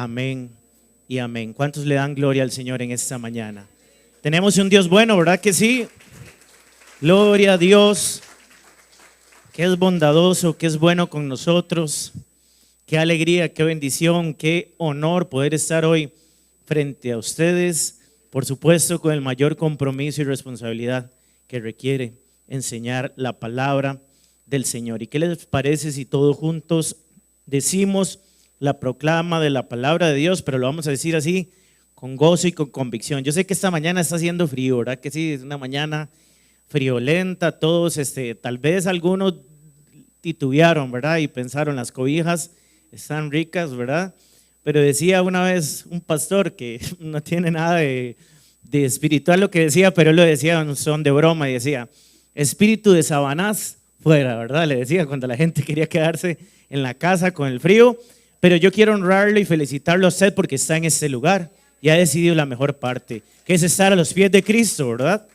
Amén y amén. ¿Cuántos le dan gloria al Señor en esta mañana? Tenemos un Dios bueno, ¿verdad que sí? Gloria a Dios, que es bondadoso, que es bueno con nosotros. Qué alegría, qué bendición, qué honor poder estar hoy frente a ustedes, por supuesto con el mayor compromiso y responsabilidad que requiere enseñar la palabra del Señor. ¿Y qué les parece si todos juntos decimos la proclama de la palabra de Dios, pero lo vamos a decir así, con gozo y con convicción? Yo sé que esta mañana está haciendo frío, ¿verdad que sí? Es una mañana friolenta, todos, tal vez algunos titubearon, ¿verdad? Y pensaron, las cobijas están ricas, ¿verdad? Pero decía una vez un pastor que no tiene nada de espiritual lo que decía, pero él lo decía en son de broma y decía, espíritu de Sabanás fuera, ¿verdad? Le decía cuando la gente quería quedarse en la casa con el frío. Pero yo quiero honrarlo y felicitarlo a usted porque está en este lugar y ha decidido la mejor parte, que es estar a los pies de Cristo, ¿verdad?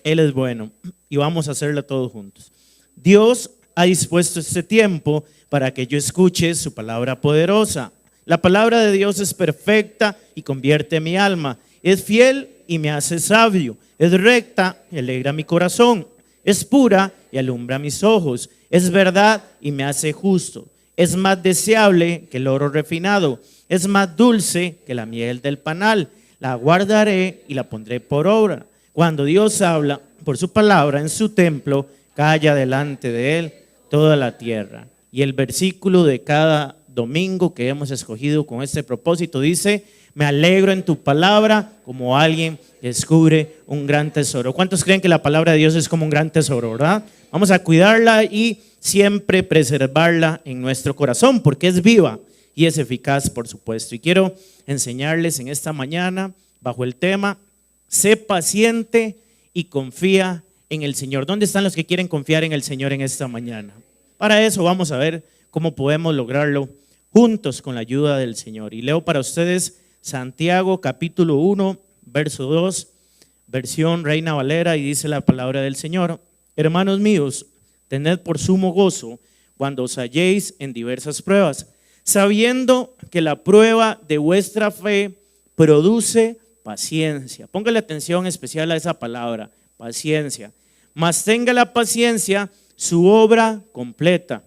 Él es bueno y vamos a hacerlo todos juntos. Dios ha dispuesto este tiempo para que yo escuche su palabra poderosa. La palabra de Dios es perfecta y convierte mi alma. Es fiel y me hace sabio. Es recta y alegra mi corazón. Es pura y alumbra mis ojos. Es verdad y me hace justo. Es más deseable que el oro refinado. Es más dulce que la miel del panal. La guardaré y la pondré por obra. Cuando Dios habla por su palabra en su templo, calla delante de él toda la tierra. Y el versículo de cada domingo que hemos escogido con este propósito dice: me alegro en tu palabra como alguien que descubre un gran tesoro. ¿Cuántos creen que la palabra de Dios es como un gran tesoro, verdad? Vamos a cuidarla y siempre preservarla en nuestro corazón porque es viva y es eficaz, por supuesto. Y quiero enseñarles en esta mañana bajo el tema: sé paciente y confía en el Señor. ¿Dónde están los que quieren confiar en el Señor en esta mañana? Para eso vamos a ver cómo podemos lograrlo juntos con la ayuda del Señor. Y leo para ustedes Santiago capítulo 1, verso 2, versión Reina Valera, y dice la palabra del Señor: hermanos míos, tened por sumo gozo cuando os halléis en diversas pruebas, sabiendo que la prueba de vuestra fe produce paciencia. Póngale atención especial a esa palabra, paciencia. Mas tenga la paciencia su obra completa,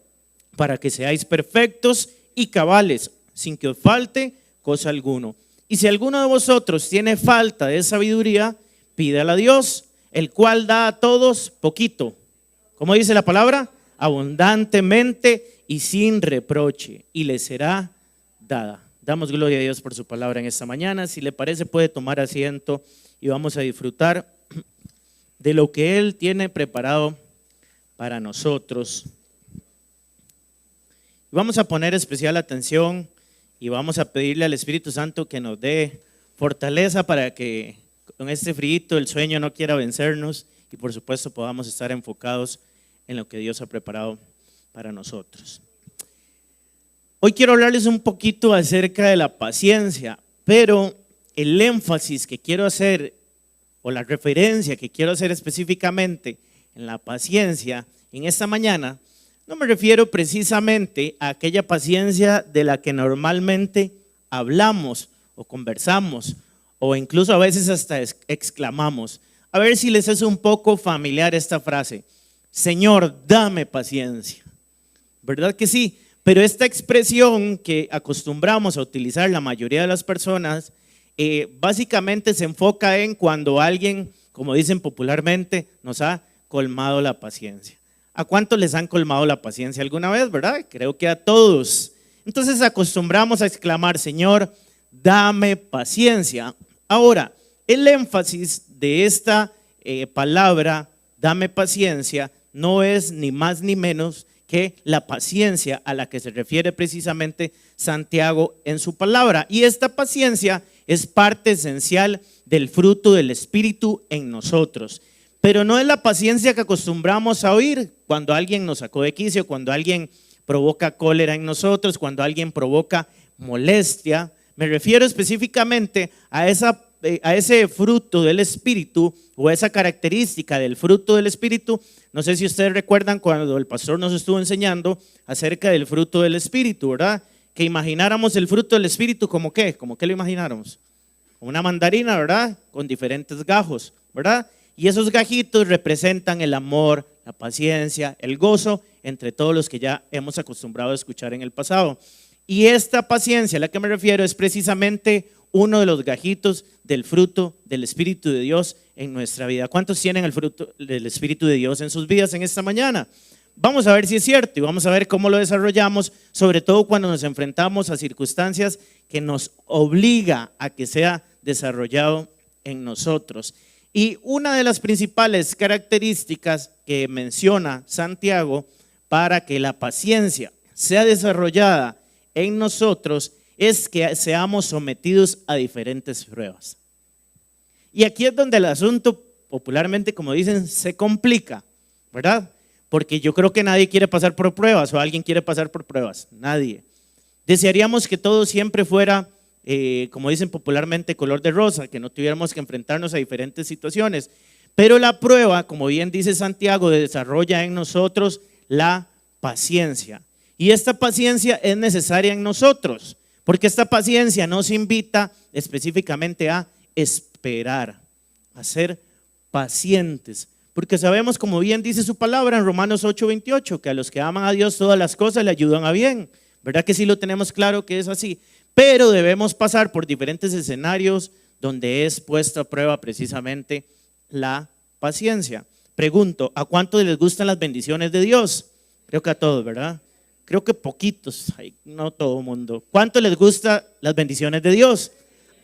para que seáis perfectos y cabales, sin que os falte cosa alguno. Y si alguno de vosotros tiene falta de sabiduría, pídala a Dios, el cual da a todos poquito. ¿Cómo dice la palabra? Abundantemente y sin reproche, y le será dada. Damos gloria a Dios por su palabra en esta mañana. Si le parece, puede tomar asiento y vamos a disfrutar de lo que Él tiene preparado para nosotros. Vamos a poner especial atención y vamos a pedirle al Espíritu Santo que nos dé fortaleza para que con este frío el sueño no quiera vencernos y por supuesto podamos estar enfocados en lo que Dios ha preparado para nosotros. Hoy quiero hablarles un poquito acerca de la paciencia, pero el énfasis que quiero hacer o la referencia que quiero hacer específicamente en la paciencia en esta mañana, no me refiero precisamente a aquella paciencia de la que normalmente hablamos o conversamos o incluso a veces hasta exclamamos. A ver si les es un poco familiar esta frase: Señor, dame paciencia. ¿Verdad que sí? Pero esta expresión que acostumbramos a utilizar la mayoría de las personas, básicamente se enfoca en cuando alguien, como dicen popularmente, nos ha colmado la paciencia. ¿A cuántos les han colmado la paciencia alguna vez, verdad? Creo que a todos. Entonces acostumbramos a exclamar: Señor, dame paciencia. Ahora, el énfasis de esta palabra, dame paciencia, no es ni más ni menos que la paciencia a la que se refiere precisamente Santiago en su palabra. Y esta paciencia es parte esencial del fruto del Espíritu en nosotros. Pero no es la paciencia que acostumbramos a oír cuando alguien nos sacó de quicio, cuando alguien provoca cólera en nosotros, cuando alguien provoca molestia. Me refiero específicamente a ese fruto del Espíritu o esa característica del fruto del Espíritu. No sé si ustedes recuerdan cuando el pastor nos estuvo enseñando acerca del fruto del Espíritu, ¿verdad? que imagináramos el fruto del Espíritu como qué, como que lo imagináramos. Una mandarina, ¿verdad? Con diferentes gajos, ¿verdad? Y esos gajitos representan el amor, la paciencia, el gozo, entre todos los que ya hemos acostumbrado a escuchar en el pasado. Y esta paciencia a la que me refiero es precisamente uno de los gajitos del fruto del Espíritu de Dios en nuestra vida. ¿Cuántos tienen el fruto del Espíritu de Dios en sus vidas en esta mañana? Vamos a ver si es cierto y vamos a ver cómo lo desarrollamos, sobre todo cuando nos enfrentamos a circunstancias que nos obliga a que sea desarrollado en nosotros. Y una de las principales características que menciona Santiago para que la paciencia sea desarrollada en nosotros es que seamos sometidos a diferentes pruebas. Y aquí es donde el asunto, popularmente como dicen, se complica, ¿verdad? Porque yo creo que nadie quiere pasar por pruebas o alguien quiere pasar por pruebas, nadie. Desearíamos que todo siempre fuera, como dicen popularmente, color de rosa, que no tuviéramos que enfrentarnos a diferentes situaciones. Pero la prueba, como bien dice Santiago, desarrolla en nosotros la paciencia. Y esta paciencia es necesaria en nosotros, porque esta paciencia nos invita específicamente a esperar, a ser pacientes. Porque sabemos, como bien dice su palabra en Romanos 8:28, que a los que aman a Dios todas las cosas le ayudan a bien. ¿Verdad que sí lo tenemos claro que es así? Pero debemos pasar por diferentes escenarios donde es puesta a prueba precisamente la paciencia. Pregunto, ¿a cuántos les gustan las bendiciones de Dios? Creo que a todos, ¿verdad? Creo que poquitos, no todo el mundo. ¿Cuánto les gustan las bendiciones de Dios?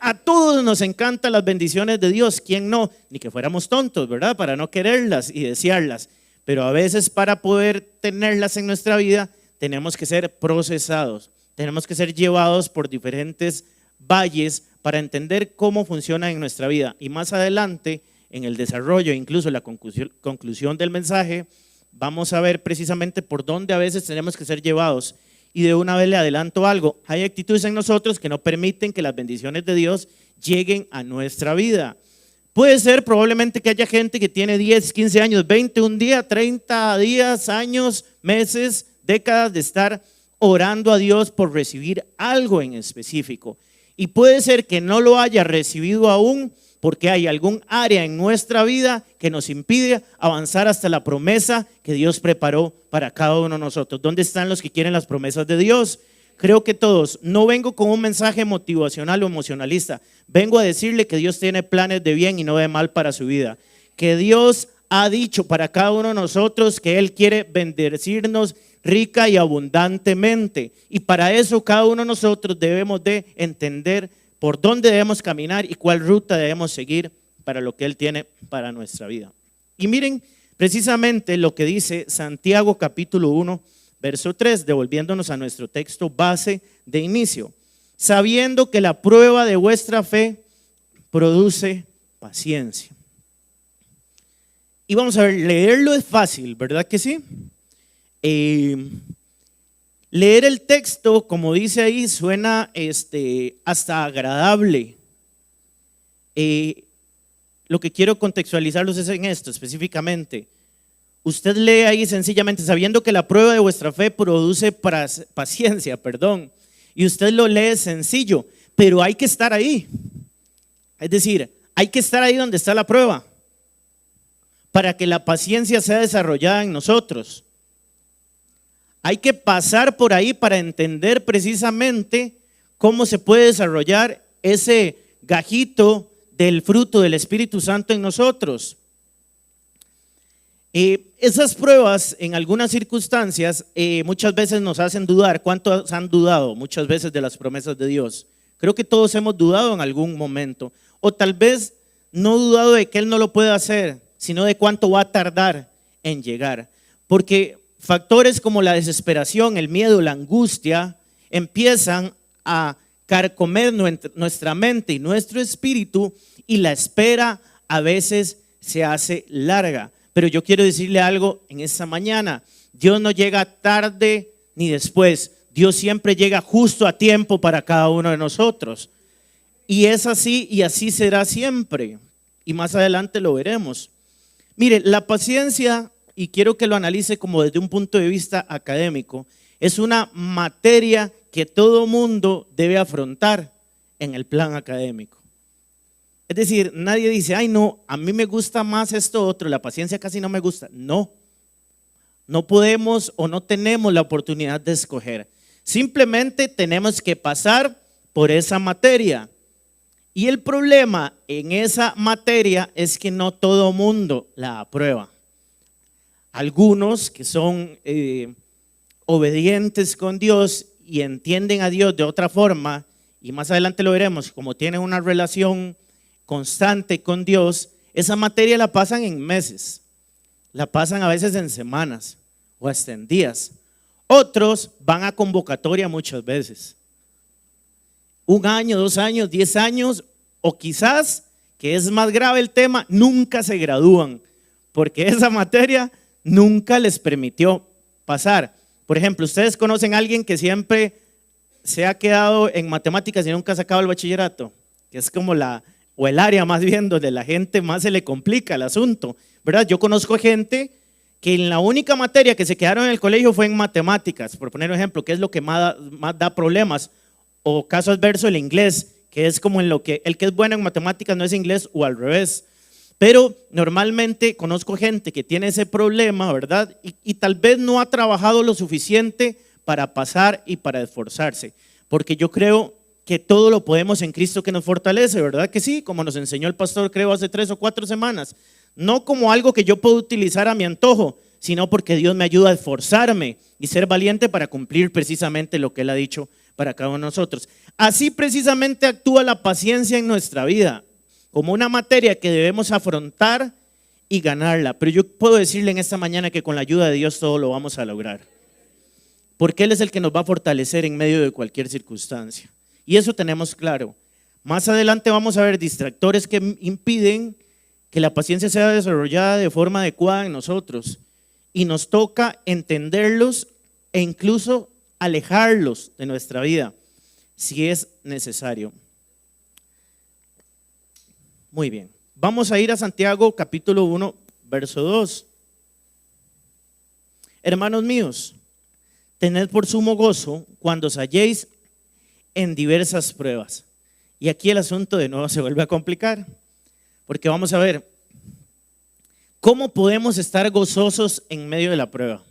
A todos nos encantan las bendiciones de Dios. ¿Quién no? Ni que fuéramos tontos, ¿verdad? Para no quererlas y desearlas. Pero a veces para poder tenerlas en nuestra vida tenemos que ser procesados. Tenemos que ser llevados por diferentes valles para entender cómo funciona en nuestra vida. Y más adelante, en el desarrollo, incluso la conclusión del mensaje, vamos a ver precisamente por dónde a veces tenemos que ser llevados. Y de una vez le adelanto algo, hay actitudes en nosotros que no permiten que las bendiciones de Dios lleguen a nuestra vida. Puede ser probablemente que haya gente que tiene 10, 15 años, 20, un día, 30 días, años, meses, décadas de estar orando a Dios por recibir algo en específico. Y puede ser que no lo haya recibido aún porque hay algún área en nuestra vida que nos impide avanzar hasta la promesa que Dios preparó para cada uno de nosotros. ¿Dónde están los que quieren las promesas de Dios? Creo que todos. No vengo con un mensaje motivacional o emocionalista. Vengo a decirle que Dios tiene planes de bien y no de mal para su vida. Que Dios ha dicho para cada uno de nosotros que Él quiere bendecirnos rica y abundantemente. Y para eso cada uno de nosotros debemos de entender por dónde debemos caminar y cuál ruta debemos seguir para lo que Él tiene para nuestra vida. Y miren precisamente lo que dice Santiago capítulo 1, verso 3, devolviéndonos a nuestro texto base de inicio. Sabiendo que la prueba de vuestra fe produce paciencia. Y vamos a ver, leerlo es fácil, ¿verdad que sí? Leer el texto, como dice ahí, suena hasta agradable. Lo que quiero contextualizarlos es en esto específicamente. Usted lee ahí sencillamente, sabiendo que la prueba de vuestra fe produce paciencia, y usted lo lee sencillo, pero hay que estar ahí. Es decir, hay que estar ahí donde está la prueba, para que la paciencia sea desarrollada en nosotros. Hay que pasar por ahí para entender precisamente cómo se puede desarrollar ese gajito del fruto del Espíritu Santo en nosotros. Esas pruebas en algunas circunstancias muchas veces nos hacen dudar. ¿Cuántos han dudado muchas veces de las promesas de Dios? Creo que todos hemos dudado en algún momento. O tal vez no dudado de que Él no lo puede hacer, sino de cuánto va a tardar en llegar. Porque factores como la desesperación, el miedo, la angustia empiezan a carcomer nuestra mente y nuestro espíritu, y la espera a veces se hace larga. Pero yo quiero decirle algo en esta mañana: Dios no llega tarde ni después, Dios siempre llega justo a tiempo para cada uno de nosotros. Y es así y así será siempre. Y más adelante lo veremos. Mire, la paciencia, y quiero que lo analice como desde un punto de vista académico, es una materia que todo mundo debe afrontar en el plan académico. Es decir, nadie dice, ay no, a mí me gusta más esto otro, la paciencia casi no me gusta. No, no podemos o no tenemos la oportunidad de escoger. Simplemente tenemos que pasar por esa materia. Y el problema en esa materia es que no todo mundo la aprueba. Algunos que son obedientes con Dios y entienden a Dios de otra forma, y más adelante lo veremos, como tienen una relación constante con Dios, esa materia la pasan en meses, la pasan a veces en semanas o hasta en días. Otros van a convocatoria muchas veces. 1 año, 2 años, 10 años, o quizás, que es más grave el tema, nunca se gradúan, porque esa materia nunca les permitió pasar. Por ejemplo, ustedes conocen a alguien que siempre se ha quedado en matemáticas y nunca ha sacado el bachillerato, que es como o el área más bien donde la gente más se le complica el asunto, ¿verdad? Yo conozco gente que en la única materia que se quedaron en el colegio fue en matemáticas, por poner un ejemplo, que es lo que más da problemas, o caso adverso el inglés, que es como en lo que el que es bueno en matemáticas no es inglés o al revés. Pero normalmente conozco gente que tiene ese problema, ¿verdad? Y tal vez no ha trabajado lo suficiente para pasar y para esforzarse, porque yo creo que todo lo podemos en Cristo que nos fortalece, ¿verdad que sí? Como nos enseñó el pastor, creo, hace 3 o 4 semanas. No como algo que yo puedo utilizar a mi antojo, sino porque Dios me ayuda a esforzarme y ser valiente para cumplir precisamente lo que Él ha dicho para cada uno de nosotros. Así precisamente actúa la paciencia en nuestra vida, como una materia que debemos afrontar y ganarla. Pero yo puedo decirle en esta mañana que con la ayuda de Dios todo lo vamos a lograr, porque Él es el que nos va a fortalecer en medio de cualquier circunstancia. Y eso tenemos claro. Más adelante vamos a ver distractores que impiden que la paciencia sea desarrollada de forma adecuada en nosotros. Y nos toca entenderlos e incluso alejarlos de nuestra vida, si es necesario. Muy bien. Vamos a ir a Santiago capítulo 1, verso 2. Hermanos míos, tened por sumo gozo cuando os halléis en diversas pruebas. Y aquí el asunto de nuevo se vuelve a complicar, porque vamos a ver cómo podemos estar gozosos en medio de la prueba.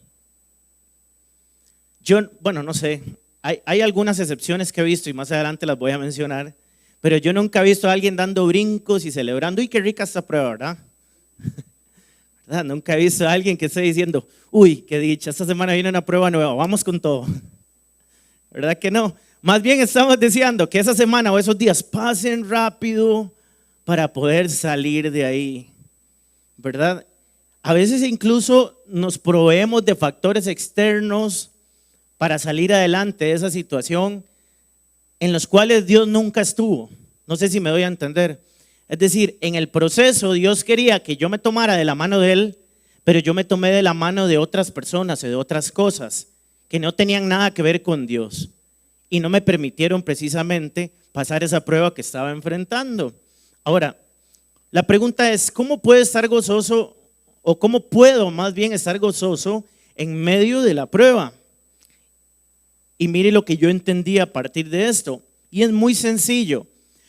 Bueno, no sé, hay algunas excepciones que he visto y más adelante las voy a mencionar, pero yo nunca he visto a alguien dando brincos y celebrando, ¡uy, qué rica esta prueba!, ¿verdad? ¿Verdad? Nunca he visto a alguien que esté diciendo, ¡uy, qué dicha, esta semana viene una prueba nueva, vamos con todo! ¿Verdad que no? Más bien estamos deseando que esa semana o esos días pasen rápido para poder salir de ahí, ¿verdad? A veces incluso nos proveemos de factores externos para salir adelante de esa situación en los cuales Dios nunca estuvo. No sé si me doy a entender. Es decir, en el proceso Dios quería que yo me tomara de la mano de Él, pero yo me tomé de la mano de otras personas y de otras cosas que no tenían nada que ver con Dios y no me permitieron precisamente pasar esa prueba que estaba enfrentando. Ahora, la pregunta es, ¿cómo puedo estar gozoso o cómo puedo más bien estar gozoso en medio de la prueba? Y mire lo que yo entendí a partir de esto, y es muy sencillo.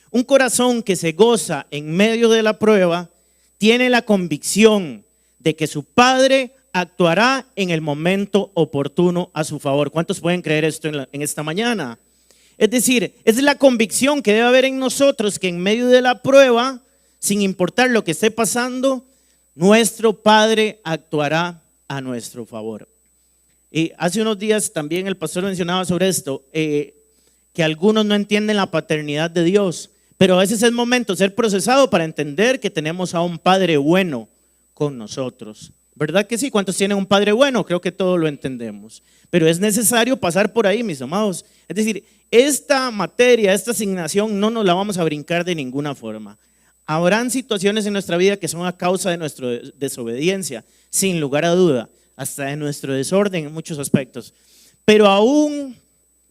Un corazón que se goza en medio de la prueba tiene la convicción de que su Padre actuará en el momento oportuno a su favor. ¿Cuántos pueden creer esto en esta mañana? Es decir, es la convicción que debe haber en nosotros que en medio de la prueba, sin importar lo que esté pasando, nuestro Padre actuará a nuestro favor. Y hace unos días también el pastor mencionaba sobre esto, que algunos no entienden la paternidad de Dios, pero a veces es momento de ser procesado para entender que tenemos a un Padre bueno con nosotros. ¿Verdad que sí? ¿Cuántos tienen un Padre bueno? Creo que todos lo entendemos. Pero es necesario pasar por ahí, mis amados. Es decir, esta materia, esta asignación no nos la vamos a brincar de ninguna forma. Habrán situaciones en nuestra vida que son a causa de nuestra desobediencia, sin lugar a duda, hasta de nuestro desorden en muchos aspectos. Pero aún,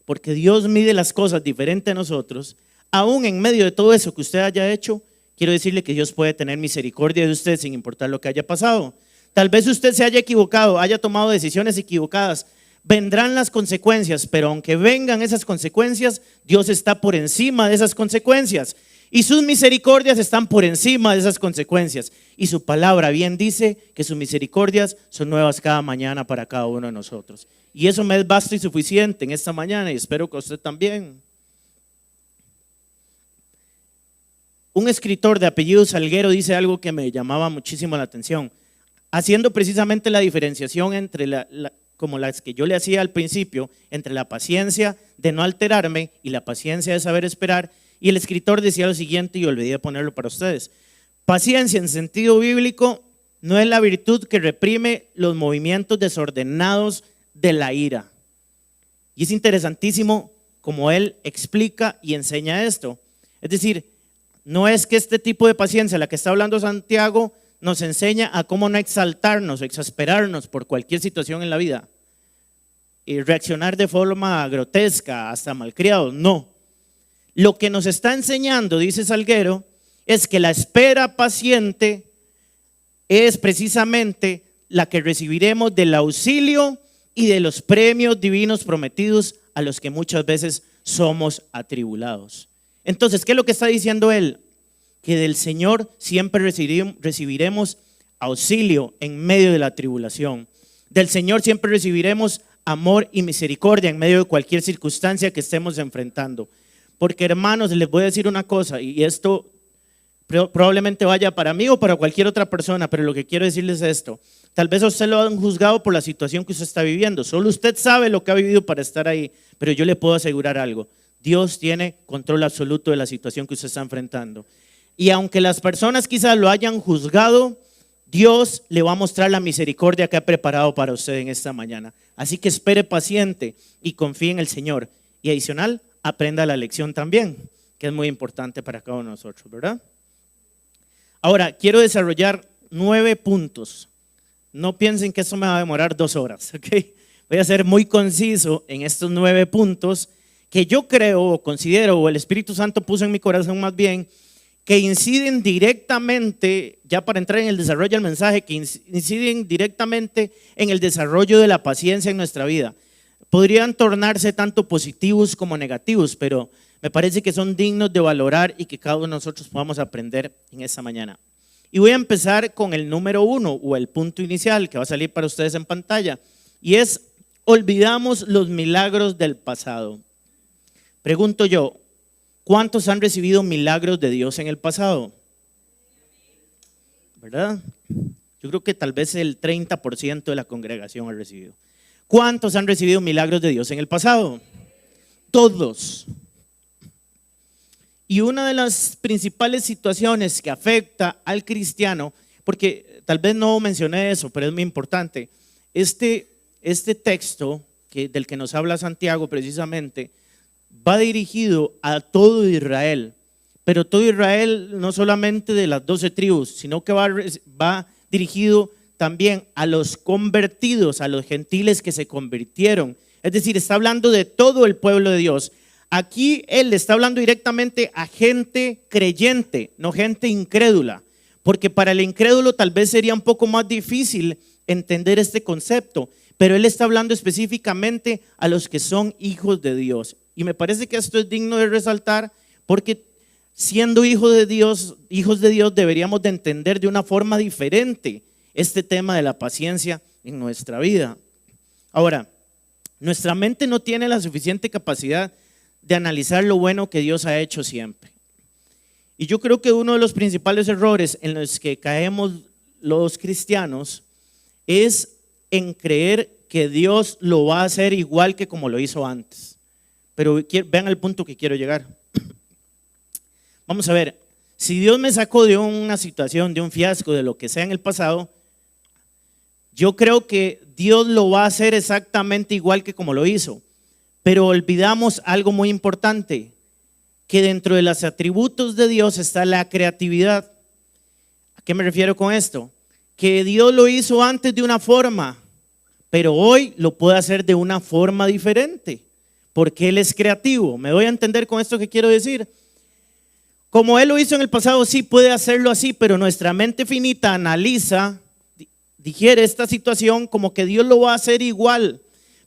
porque Dios mide las cosas diferente a nosotros, aún en medio de todo eso que usted haya hecho, quiero decirle que Dios puede tener misericordia de usted sin importar lo que haya pasado. Tal vez usted se haya equivocado, haya tomado decisiones equivocadas, Vendrán las consecuencias, pero aunque vengan esas consecuencias, Dios está por encima de esas consecuencias. Y sus misericordias están por encima de esas consecuencias. Y su palabra bien dice que sus misericordias son nuevas cada mañana para cada uno de nosotros. Y eso me es vasto y suficiente en esta mañana y espero que usted también. Un escritor de apellido Salguero dice algo que me llamaba muchísimo la atención, haciendo precisamente la diferenciación entre como las que yo le hacía al principio, entre la paciencia de no alterarme y la paciencia de saber esperar. Y el escritor decía lo siguiente, y olvidé ponerlo para ustedes: paciencia en sentido bíblico no es la virtud que reprime los movimientos desordenados de la ira. Y es interesantísimo como él explica y enseña esto. Es decir, no es que este tipo de paciencia, la que está hablando Santiago, nos enseña a cómo no exaltarnos o exasperarnos por cualquier situación en la vida y reaccionar de forma grotesca, hasta malcriados. No. Lo que nos está enseñando, dice Salguero, es que la espera paciente es precisamente la que recibiremos del auxilio y de los premios divinos prometidos a los que muchas veces somos atribulados. Entonces, ¿qué es lo que está diciendo él? Que del Señor siempre recibiremos auxilio en medio de la tribulación. Del Señor siempre recibiremos amor y misericordia en medio de cualquier circunstancia que estemos enfrentando. Porque, hermanos, les voy a decir una cosa, y esto probablemente vaya para mí o para cualquier otra persona, pero lo que quiero decirles es esto: tal vez a usted lo han juzgado por la situación que usted está viviendo, solo usted sabe lo que ha vivido para estar ahí, pero yo le puedo asegurar algo: Dios tiene control absoluto de la situación que usted está enfrentando. Y aunque las personas quizás lo hayan juzgado, Dios le va a mostrar la misericordia que ha preparado para usted en esta mañana. Así que espere paciente y confíe en el Señor. Y adicional, aprenda la lección también, que es muy importante para cada uno de nosotros, ¿verdad? Ahora, quiero desarrollar 9 puntos. No piensen que esto me va a demorar 2 horas, ¿ok? Voy a ser muy conciso en estos 9 puntos que yo creo o considero, o el Espíritu Santo puso en mi corazón más bien, que inciden directamente, ya para entrar en el desarrollo del mensaje, que inciden directamente en el desarrollo de la paciencia en nuestra vida. Podrían tornarse tanto positivos como negativos, pero me parece que son dignos de valorar y que cada uno de nosotros podamos aprender en esta mañana. Y voy a empezar con el número 1 o el punto inicial que va a salir para ustedes en pantalla, y es: olvidamos los milagros del pasado. Pregunto yo, ¿cuántos han recibido milagros de Dios en el pasado? ¿Verdad? Yo creo que tal vez el 30% de la congregación ha recibido. ¿Cuántos han recibido milagros de Dios en el pasado? Todos. Y una de las principales situaciones que afecta al cristiano, porque tal vez no mencioné eso, pero es muy importante, este texto del que nos habla Santiago precisamente, va dirigido a todo Israel, pero todo Israel no solamente de las 12 tribus, sino que va dirigido también a los convertidos, a los gentiles que se convirtieron. Es decir, está hablando de todo el pueblo de Dios. Aquí él está hablando directamente a gente creyente, no gente incrédula, porque para el incrédulo tal vez sería un poco más difícil entender este concepto, pero él está hablando específicamente a los que son hijos de Dios. Y me parece que esto es digno de resaltar, porque siendo hijos de Dios, deberíamos de entender de una forma diferente este tema de la paciencia en nuestra vida. Ahora, nuestra mente no tiene la suficiente capacidad de analizar lo bueno que Dios ha hecho siempre. Y yo creo que uno de los principales errores en los que caemos los cristianos es en creer que Dios lo va a hacer igual que como lo hizo antes. Pero vean el punto que quiero llegar. Vamos a ver, si Dios me sacó de una situación, de un fiasco, de lo que sea en el pasado, yo creo que Dios lo va a hacer exactamente igual que como lo hizo. Pero olvidamos algo muy importante, que dentro de los atributos de Dios está la creatividad. ¿A qué me refiero con esto? Que Dios lo hizo antes de una forma, pero hoy lo puede hacer de una forma diferente, porque Él es creativo. ¿Me doy a entender con esto que quiero decir? Como Él lo hizo en el pasado, sí puede hacerlo así, pero nuestra mente finita analiza, digiere esta situación como que Dios lo va a hacer igual.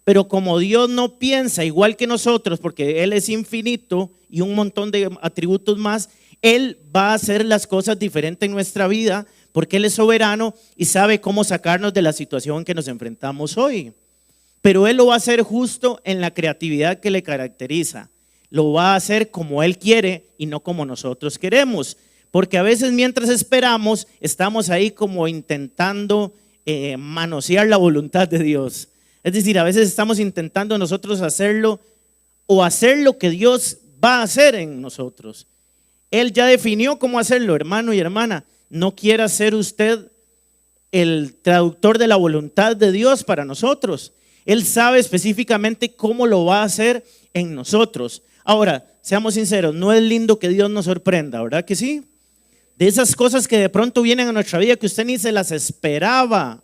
Pero como Dios no piensa igual que nosotros, porque Él es infinito y un montón de atributos más, Él va a hacer las cosas diferentes en nuestra vida, porque Él es soberano y sabe cómo sacarnos de la situación que nos enfrentamos hoy. Pero Él lo va a hacer justo en la creatividad que le caracteriza. Lo va a hacer como Él quiere y no como nosotros queremos. Porque a veces mientras esperamos, estamos ahí como intentando manosear la voluntad de Dios. Es decir, a veces estamos intentando nosotros hacerlo o hacer lo que Dios va a hacer en nosotros. Él ya definió cómo hacerlo, hermano y hermana. No quiera ser usted el traductor de la voluntad de Dios para nosotros. Él sabe específicamente cómo lo va a hacer en nosotros. Ahora, seamos sinceros, no es lindo que Dios nos sorprenda, ¿verdad que sí? De esas cosas que de pronto vienen a nuestra vida que usted ni se las esperaba.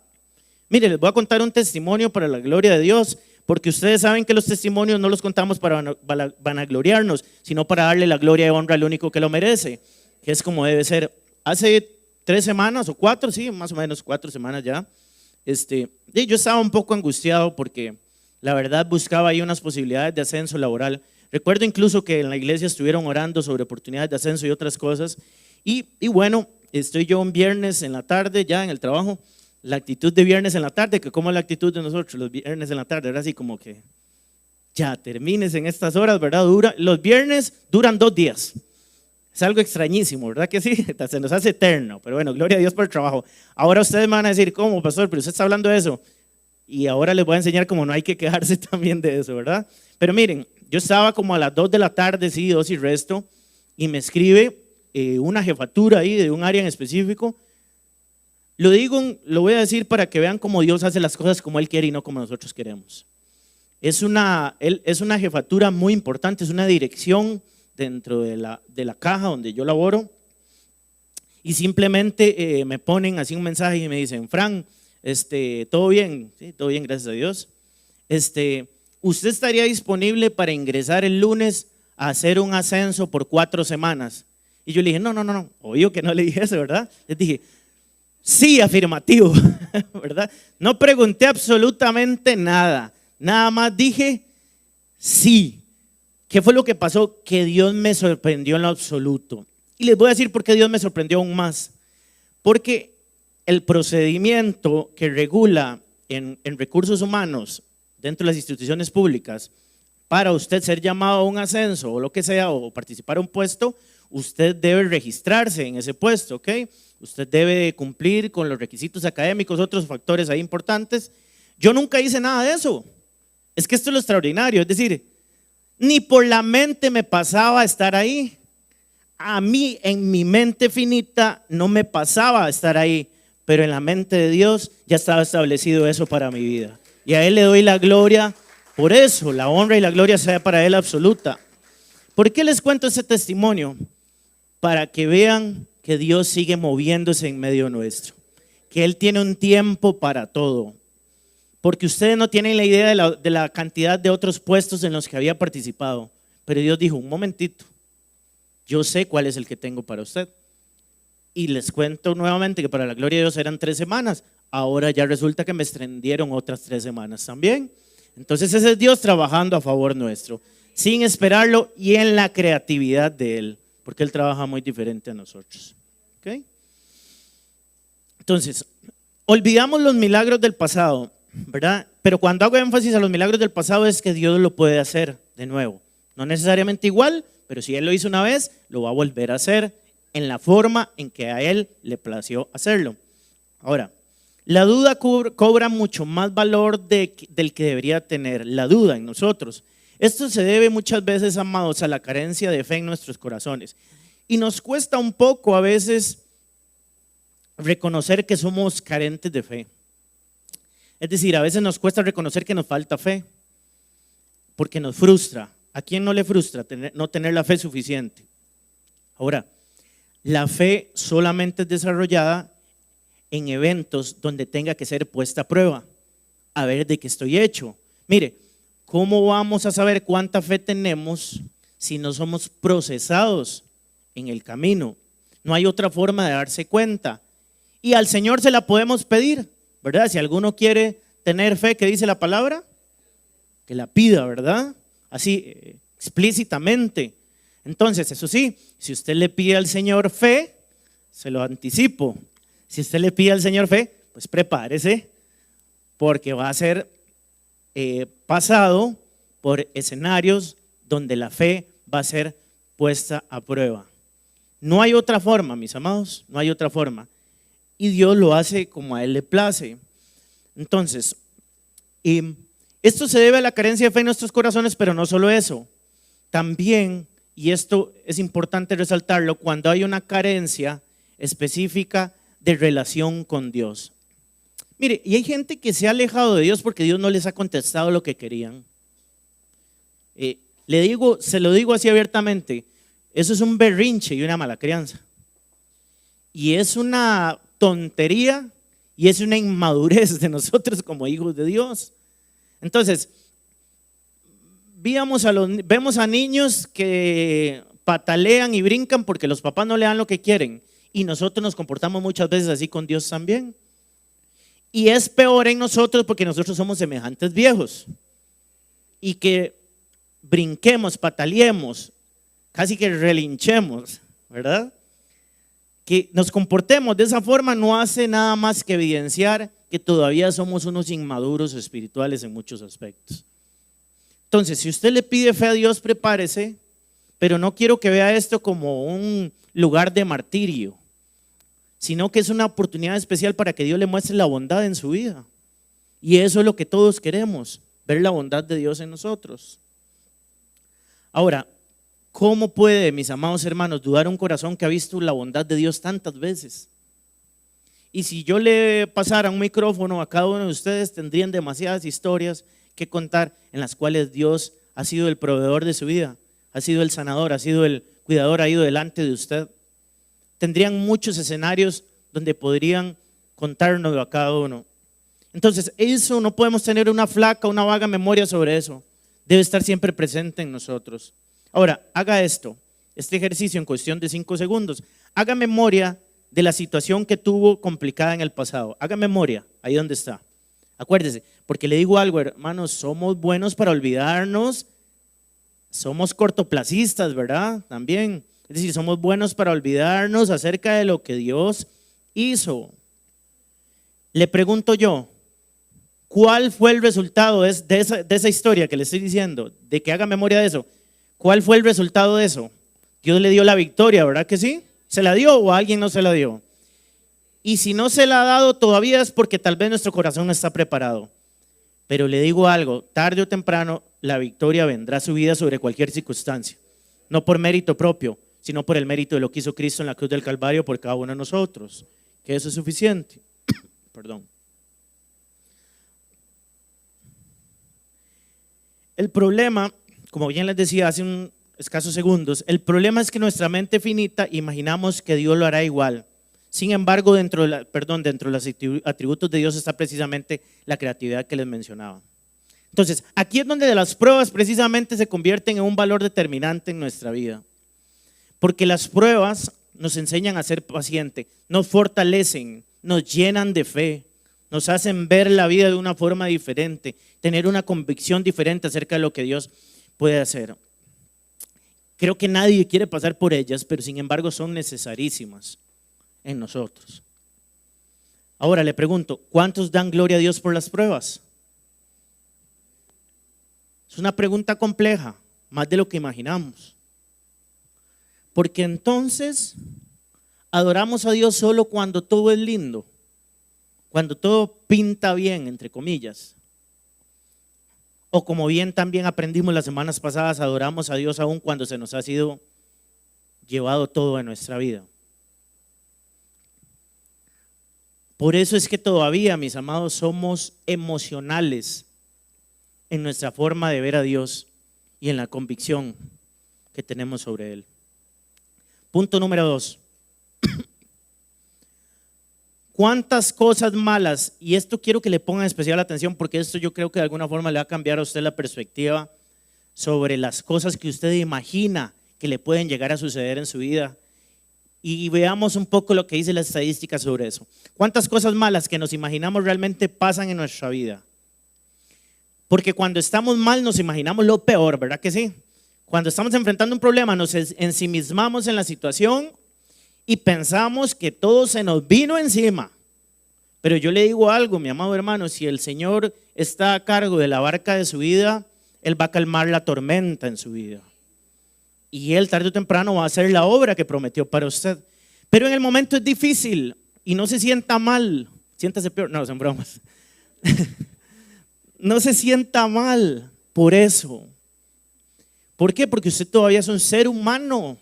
Mire, les voy a contar un testimonio para la gloria de Dios, porque ustedes saben que los testimonios no los contamos para vanagloriarnos, sino para darle la gloria y honra al único que lo merece, que es como debe ser. Hace 3 semanas o 4, sí, más o menos 4 semanas ya, yo estaba un poco angustiado porque la verdad buscaba ahí unas posibilidades de ascenso laboral. Recuerdo incluso que en la iglesia estuvieron orando sobre oportunidades de ascenso y otras cosas. Y bueno, estoy yo un viernes en la tarde ya en el trabajo. La actitud de viernes en la tarde, que como es la actitud de nosotros los viernes en la tarde, era así como que ya termines en estas horas, ¿verdad? Los viernes duran 2 días. Es algo extrañísimo, ¿verdad que sí? Se nos hace eterno, pero bueno, gloria a Dios por el trabajo. Ahora ustedes me van a decir, ¿cómo, pastor? Pero usted está hablando de eso. Y ahora les voy a enseñar cómo no hay que quejarse también de eso, ¿verdad? Pero miren, yo estaba como a las 2 de la tarde, sí, 2 y resto, y me escribe una jefatura ahí de un área en específico. Lo voy a decir para que vean cómo Dios hace las cosas como Él quiere y no como nosotros queremos. Es una jefatura muy importante, es una dirección dentro de la caja donde yo laboro, y simplemente me ponen así un mensaje y me dicen, Fran, ¿todo bien? Sí, todo bien, gracias a Dios. ¿Usted estaría disponible para ingresar el lunes a hacer un ascenso por 4 semanas? Y yo le dije, no, obvio que no le dije eso, ¿verdad? Les dije, sí, afirmativo, ¿verdad? No pregunté absolutamente nada, nada más dije, sí. ¿Qué fue lo que pasó? Que Dios me sorprendió en lo absoluto. Y les voy a decir por qué Dios me sorprendió aún más. Porque el procedimiento que regula en recursos humanos dentro de las instituciones públicas, para usted ser llamado a un ascenso o lo que sea, o participar a un puesto, usted debe registrarse en ese puesto, ¿ok? Usted debe cumplir con los requisitos académicos, otros factores ahí importantes. Yo nunca hice nada de eso. Es que esto es lo extraordinario, es decir, ni por la mente me pasaba estar ahí. A mí, en mi mente finita, no me pasaba estar ahí, pero en la mente de Dios ya estaba establecido eso para mi vida. Y a Él le doy la gloria por eso, la honra y la gloria sea para Él absoluta. ¿Por qué les cuento ese testimonio? Para que vean que Dios sigue moviéndose en medio nuestro, que Él tiene un tiempo para todo. Porque ustedes no tienen la idea de la cantidad de otros puestos en los que había participado. Pero Dios dijo, un momentito, yo sé cuál es el que tengo para usted. Y les cuento nuevamente que para la gloria de Dios eran 3 semanas. Ahora ya resulta que me extendieron otras 3 semanas también. Entonces ese es Dios trabajando a favor nuestro, sin esperarlo y en la creatividad de Él. Porque Él trabaja muy diferente a nosotros. ¿Okay? Entonces, olvidamos los milagros del pasado, ¿verdad? Pero cuando hago énfasis a los milagros del pasado es que Dios lo puede hacer de nuevo. No necesariamente igual, pero si Él lo hizo una vez, lo va a volver a hacer en la forma en que a Él le plació hacerlo. Ahora, la duda cobra mucho más valor del que debería tener, la duda en nosotros. Esto se debe muchas veces, amados, a la carencia de fe en nuestros corazones. Y nos cuesta un poco a veces reconocer que somos carentes de fe. Es decir, a veces nos cuesta reconocer que nos falta fe, porque nos frustra. ¿A quién no le frustra no tener la fe suficiente? Ahora, la fe solamente es desarrollada en eventos donde tenga que ser puesta a prueba, a ver de qué estoy hecho. Mire, ¿cómo vamos a saber cuánta fe tenemos si no somos procesados en el camino? No hay otra forma de darse cuenta. Y al Señor se la podemos pedir, ¿verdad? Si alguno quiere tener fe, ¿qué dice la palabra? que la pida, ¿verdad? Así, explícitamente. Entonces, eso sí, si usted le pide al Señor fe, se lo anticipo. Si usted le pide al Señor fe, pues prepárese, porque va a ser pasado por escenarios donde la fe va a ser puesta a prueba. No hay otra forma, mis amados, no hay otra forma. Y Dios lo hace como a Él le place. Entonces, esto se debe a la carencia de fe en nuestros corazones, pero no solo eso. También, y esto es importante resaltarlo, cuando hay una carencia específica de relación con Dios. Mire, y hay gente que se ha alejado de Dios porque Dios no les ha contestado lo que querían. Se lo digo así abiertamente, eso es un berrinche y una mala crianza. Y es una tontería y es una inmadurez de nosotros como hijos de Dios. Entonces, vemos a niños que patalean y brincan porque los papás no le dan lo que quieren. Y nosotros nos comportamos muchas veces así con Dios también. Y es peor en nosotros porque nosotros somos semejantes viejos. Y que brinquemos, pataleemos, casi que relinchemos, ¿verdad? Que nos comportemos de esa forma no hace nada más que evidenciar que todavía somos unos inmaduros espirituales en muchos aspectos. Entonces, si usted le pide fe a Dios, prepárese, pero no quiero que vea esto como un lugar de martirio, sino que es una oportunidad especial para que Dios le muestre la bondad en su vida. Y eso es lo que todos queremos, ver la bondad de Dios en nosotros. Ahora, ¿cómo puede, mis amados hermanos, dudar un corazón que ha visto la bondad de Dios tantas veces? Y si yo le pasara un micrófono a cada uno de ustedes, tendrían demasiadas historias que contar en las cuales Dios ha sido el proveedor de su vida, ha sido el sanador, ha sido el cuidador, ha ido delante de usted. Tendrían muchos escenarios donde podrían contárnoslo a cada uno. Entonces, eso no podemos tener una flaca, una vaga memoria sobre eso. Debe estar siempre presente en nosotros. Ahora, haga este ejercicio en cuestión de 5 segundos. Haga memoria de la situación que tuvo complicada en el pasado. Haga memoria, ahí donde está. Acuérdese, porque le digo algo, hermanos, somos buenos para olvidarnos, somos cortoplacistas, ¿verdad? También, es decir, somos buenos para olvidarnos acerca de lo que Dios hizo. Le pregunto yo, ¿cuál fue el resultado de esa historia que le estoy diciendo? De que haga memoria de eso. ¿Cuál fue el resultado de eso? Dios le dio la victoria, ¿verdad que sí? ¿Se la dio o a alguien no se la dio? Y si no se la ha dado todavía es porque tal vez nuestro corazón no está preparado. Pero le digo algo, tarde o temprano la victoria vendrá a su vida sobre cualquier circunstancia. No por mérito propio, sino por el mérito de lo que hizo Cristo en la cruz del Calvario por cada uno de nosotros. Que eso es suficiente. Perdón. El problema, como bien les decía hace un escasos segundos, el problema es que nuestra mente finita imaginamos que Dios lo hará igual. Sin embargo, dentro de los atributos de Dios está precisamente la creatividad que les mencionaba. Entonces, aquí es donde las pruebas precisamente se convierten en un valor determinante en nuestra vida. Porque las pruebas nos enseñan a ser pacientes, nos fortalecen, nos llenan de fe, nos hacen ver la vida de una forma diferente, tener una convicción diferente acerca de lo que Dios puede hacer. Creo que nadie quiere pasar por ellas, pero sin embargo son necesarísimas en nosotros. Ahora le pregunto, ¿cuántos dan gloria a Dios por las pruebas? Es una pregunta compleja, más de lo que imaginamos. Porque entonces adoramos a Dios solo cuando todo es lindo, cuando todo pinta bien, entre comillas. O como bien también aprendimos las semanas pasadas, adoramos a Dios aún cuando se nos ha sido llevado todo en nuestra vida. Por eso es que todavía, mis amados, somos emocionales en nuestra forma de ver a Dios y en la convicción que tenemos sobre Él. Punto número 2. ¿Cuántas cosas malas? Y esto quiero que le pongan especial atención porque esto yo creo que de alguna forma le va a cambiar a usted la perspectiva sobre las cosas que usted imagina que le pueden llegar a suceder en su vida. Y veamos un poco lo que dice la estadística sobre eso. ¿Cuántas cosas malas que nos imaginamos realmente pasan en nuestra vida? Porque cuando estamos mal nos imaginamos lo peor, ¿verdad que sí? Cuando estamos enfrentando un problema nos ensimismamos en la situación y pensamos que todo se nos vino encima. Pero yo le digo algo, mi amado hermano, si el Señor está a cargo de la barca de su vida, Él va a calmar la tormenta en su vida. Y Él tarde o temprano va a hacer la obra que prometió para usted. Pero en el momento es difícil y no se sienta mal. Siéntase peor. No, son bromas. No se sienta mal por eso. ¿Por qué? Porque usted todavía es un ser humano.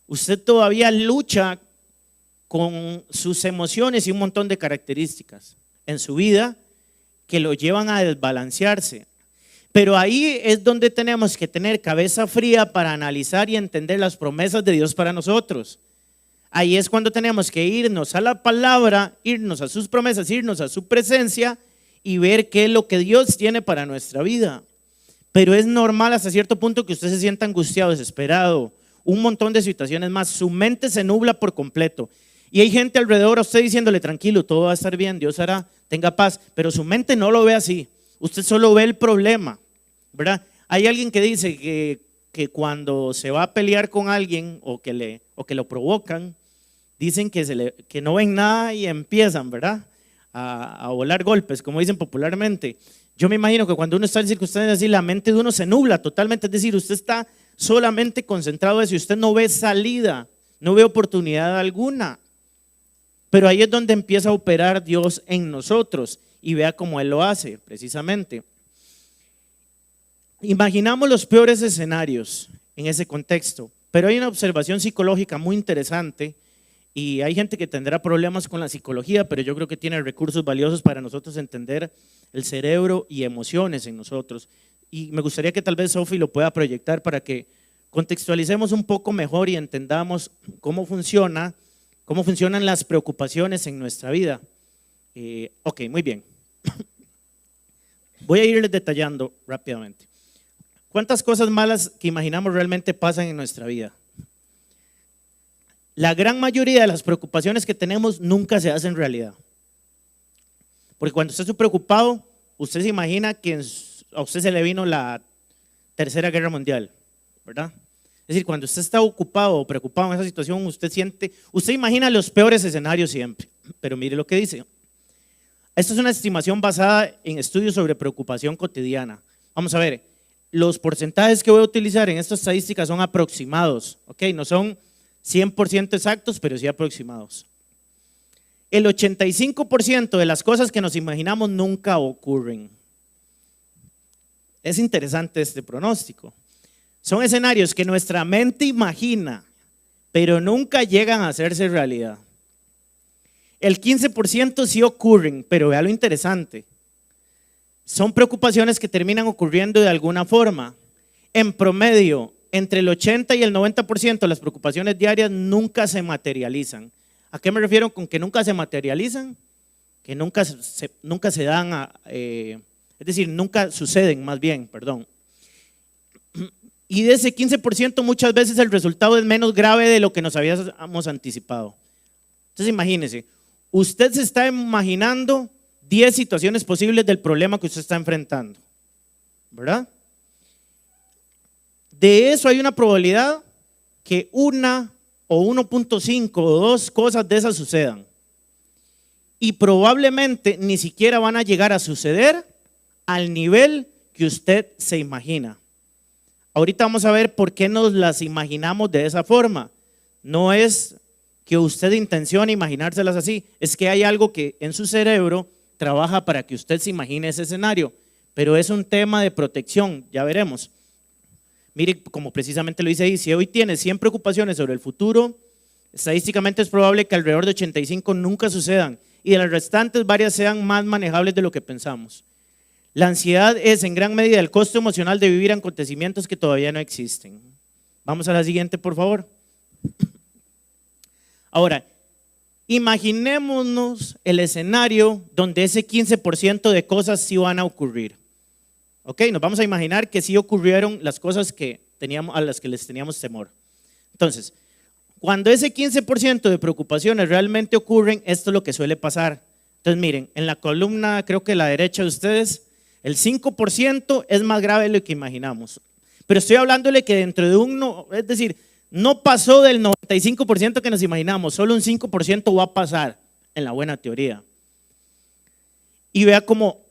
Usted todavía lucha con sus emociones y un montón de características en su vida que lo llevan a desbalancearse. Pero ahí es donde tenemos que tener cabeza fría para analizar y entender las promesas de Dios para nosotros. Ahí es cuando tenemos que irnos a la palabra, irnos a sus promesas, irnos a su presencia y ver qué es lo que Dios tiene para nuestra vida. Pero es normal hasta cierto punto que usted se sienta angustiado, desesperado, un montón de situaciones más. Su mente se nubla por completo. Y hay gente alrededor a usted diciéndole, tranquilo, todo va a estar bien, Dios hará, tenga paz. Pero su mente no lo ve así. Usted solo ve el problema, ¿verdad? Hay alguien que dice que cuando se va a pelear con alguien o que lo provocan, dicen que no ven nada y empiezan, ¿verdad? A volar golpes, como dicen popularmente. Yo me imagino que cuando uno está en circunstancias así, la mente de uno se nubla totalmente. Es decir, usted está solamente concentrado en eso y usted no ve salida, no ve oportunidad alguna. Pero ahí es donde empieza a operar Dios en nosotros y vea cómo Él lo hace, precisamente. Imaginamos los peores escenarios en ese contexto, pero hay una observación psicológica muy interesante y hay gente que tendrá problemas con la psicología, pero yo creo que tiene recursos valiosos para nosotros entender el cerebro y emociones en nosotros. Y me gustaría que tal vez Sophie lo pueda proyectar para que contextualicemos un poco mejor y entendamos cómo funcionan las preocupaciones en nuestra vida. Ok, muy bien. Voy a irles detallando rápidamente. ¿Cuántas cosas malas que imaginamos realmente pasan en nuestra vida? La gran mayoría de las preocupaciones que tenemos nunca se hacen realidad. Porque cuando usted está preocupado, usted se imagina que a usted se le vino la Tercera Guerra Mundial, ¿verdad? Es decir, cuando usted está ocupado o preocupado en esa situación, usted imagina los peores escenarios siempre. Pero mire lo que dice. Esto es una estimación basada en estudios sobre preocupación cotidiana. Vamos a ver, los porcentajes que voy a utilizar en estas estadísticas son aproximados, ¿ok? No son 100% exactos, pero sí aproximados. El 85% de las cosas que nos imaginamos nunca ocurren. Es interesante este pronóstico. Son escenarios que nuestra mente imagina, pero nunca llegan a hacerse realidad. El 15% sí ocurren, pero vea lo interesante. Son preocupaciones que terminan ocurriendo de alguna forma. En promedio, entre el 80 y el 90% de las preocupaciones diarias nunca se materializan. ¿A qué me refiero con que nunca se materializan? Que nunca se dan, es decir, nunca suceden, más bien, perdón. Y de ese 15% muchas veces el resultado es menos grave de lo que nos habíamos anticipado. Entonces imagínese, usted se está imaginando 10 situaciones posibles del problema que usted está enfrentando, ¿verdad? De eso hay una probabilidad que 1 o 1.5 o 2 cosas de esas sucedan. Y probablemente ni siquiera van a llegar a suceder al nivel que usted se imagina. Ahorita vamos a ver por qué nos las imaginamos de esa forma. No es que usted intencione imaginárselas así, es que hay algo que en su cerebro trabaja para que usted se imagine ese escenario, pero es un tema de protección, ya veremos. Mire, como precisamente lo dice ahí, si hoy tiene 100 preocupaciones sobre el futuro, estadísticamente es probable que alrededor de 85 nunca sucedan y de las restantes varias sean más manejables de lo que pensamos. La ansiedad es en gran medida el costo emocional de vivir acontecimientos que todavía no existen. Vamos a la siguiente, por favor. Ahora, imaginémonos el escenario donde ese 15% de cosas sí van a ocurrir. Ok, nos vamos a imaginar que sí ocurrieron las cosas a las que les teníamos temor. Entonces, cuando ese 15% de preocupaciones realmente ocurren, esto es lo que suele pasar. Entonces miren, en la columna, creo que la derecha de ustedes, el 5% es más grave de lo que imaginamos. Pero estoy hablándole que dentro de es decir, no pasó del 95% que nos imaginamos, solo un 5% va a pasar en la buena teoría. Y vea cómo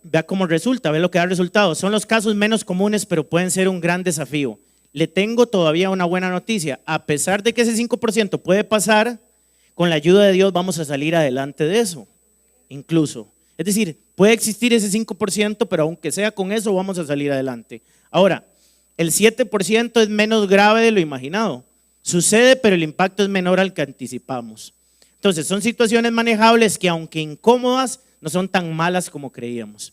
resulta, vea lo que da resultado. Son los casos menos comunes, pero pueden ser un gran desafío. Le tengo todavía una buena noticia. A pesar de que ese 5% puede pasar, con la ayuda de Dios vamos a salir adelante de eso, incluso. Es decir, puede existir ese 5%, pero aunque sea con eso vamos a salir adelante. Ahora, el 7% es menos grave de lo imaginado. Sucede, pero el impacto es menor al que anticipamos. Entonces, son situaciones manejables que, aunque incómodas, no son tan malas como creíamos.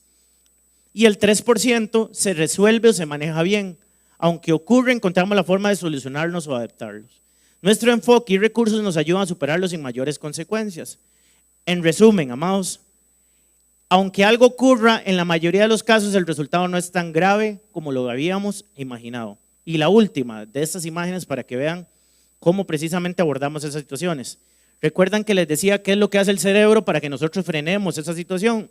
Y el 3% se resuelve o se maneja bien. Aunque ocurre, encontramos la forma de solucionarlos o adaptarlos. Nuestro enfoque y recursos nos ayudan a superarlos sin mayores consecuencias. En resumen, amados, aunque algo ocurra, en la mayoría de los casos el resultado no es tan grave como lo habíamos imaginado. Y la última de estas imágenes para que vean cómo precisamente abordamos esas situaciones. ¿Recuerdan que les decía qué es lo que hace el cerebro para que nosotros frenemos esa situación?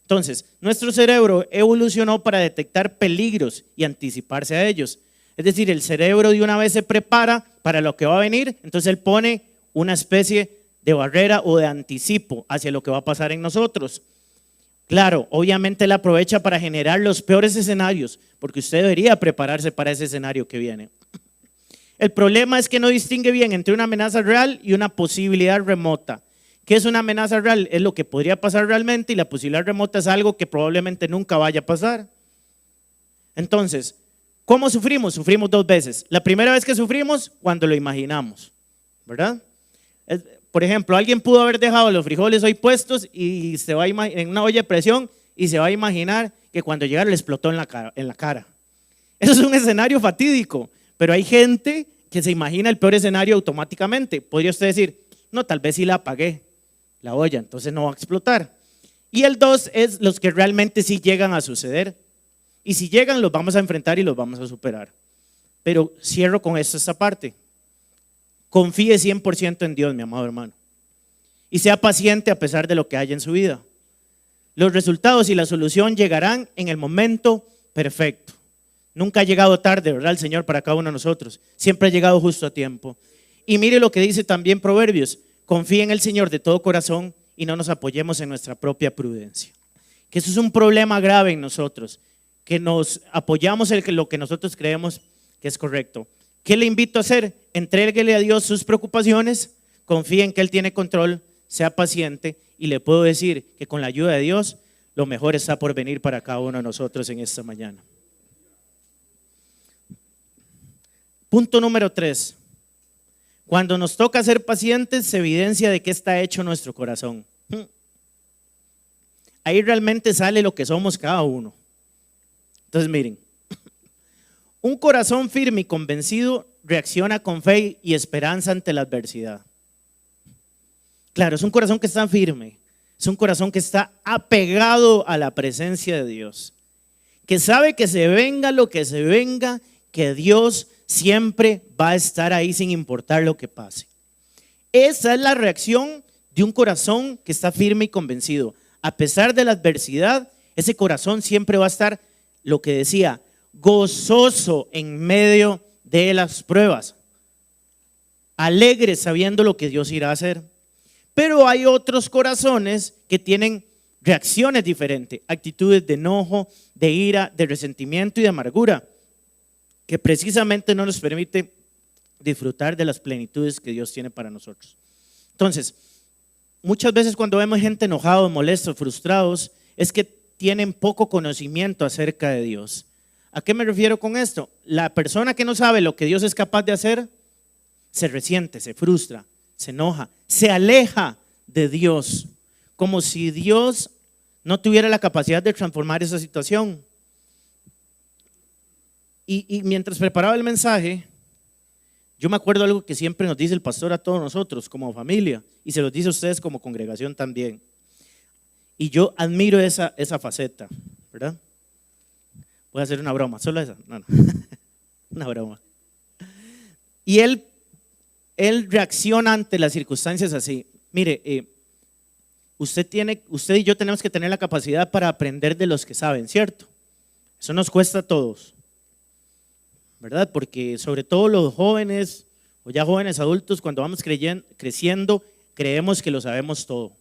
Entonces, nuestro cerebro evolucionó para detectar peligros y anticiparse a ellos. Es decir, el cerebro de una vez se prepara para lo que va a venir, entonces él pone una especie de barrera o de anticipo hacia lo que va a pasar en nosotros. Claro, obviamente él aprovecha para generar los peores escenarios, porque usted debería prepararse para ese escenario que viene. El problema es que no distingue bien entre una amenaza real y una posibilidad remota. ¿Qué es una amenaza real? Es lo que podría pasar realmente, y la posibilidad remota es algo que probablemente nunca vaya a pasar. Entonces, ¿cómo sufrimos? Sufrimos dos veces. La primera vez que sufrimos, cuando lo imaginamos, ¿verdad? Por ejemplo, alguien pudo haber dejado los frijoles hoy puestos y se va en una olla de presión y se va a imaginar que cuando llegara le explotó en la cara. Eso es un escenario fatídico, pero hay gente que se imagina el peor escenario automáticamente. Podría usted decir, no, tal vez sí la apagué, la olla, entonces no va a explotar. Y el 2 es los que realmente sí llegan a suceder. Y si llegan, los vamos a enfrentar y los vamos a superar. Pero cierro con esta parte. Confíe 100% en Dios, mi amado hermano. Y sea paciente a pesar de lo que haya en su vida. Los resultados y la solución llegarán en el momento perfecto. Nunca ha llegado tarde, ¿verdad? El Señor para cada uno de nosotros. Siempre ha llegado justo a tiempo. Y mire lo que dice también Proverbios. Confíe en el Señor de todo corazón y no nos apoyemos en nuestra propia prudencia. Que eso es un problema grave en nosotros. Que nos apoyamos en lo que nosotros creemos que es correcto. ¿Qué le invito a hacer? Entréguele a Dios sus preocupaciones, confíe en que Él tiene control, sea paciente, y le puedo decir que con la ayuda de Dios lo mejor está por venir para cada uno de nosotros en esta mañana. Punto número 3. Cuando nos toca ser pacientes se evidencia de qué está hecho nuestro corazón. Ahí realmente sale lo que somos cada uno. Entonces miren, un corazón firme y convencido reacciona con fe y esperanza ante la adversidad. Claro, es un corazón que está firme, es un corazón que está apegado a la presencia de Dios, que sabe que se venga lo que se venga, que Dios siempre va a estar ahí sin importar lo que pase. Esa es la reacción de un corazón que está firme y convencido. A pesar de la adversidad, ese corazón siempre va a estar, lo que decía, gozoso en medio de las pruebas, alegre sabiendo lo que Dios irá a hacer. Pero hay otros corazones que tienen reacciones diferentes, actitudes de enojo, de ira, de resentimiento y de amargura, que precisamente no nos permite disfrutar de las plenitudes que Dios tiene para nosotros. Entonces, muchas veces cuando vemos gente enojada, molestos, frustrados, es que tienen poco conocimiento acerca de Dios. ¿A qué me refiero con esto? La persona que no sabe lo que Dios es capaz de hacer, se resiente, se frustra, se enoja, se aleja de Dios, como si Dios no tuviera la capacidad de transformar esa situación. Y mientras preparaba el mensaje, yo me acuerdo algo que siempre nos dice el pastor a todos nosotros como familia, y se los dice a ustedes como congregación también. Y yo admiro esa faceta, ¿verdad? Voy a hacer una broma, solo esa, no. Una broma. Y él reacciona ante las circunstancias así. Mire, usted y yo tenemos que tener la capacidad para aprender de los que saben, ¿cierto? Eso nos cuesta a todos, ¿verdad? Porque sobre todo los jóvenes o ya jóvenes adultos, cuando vamos creciendo, creemos que lo sabemos todo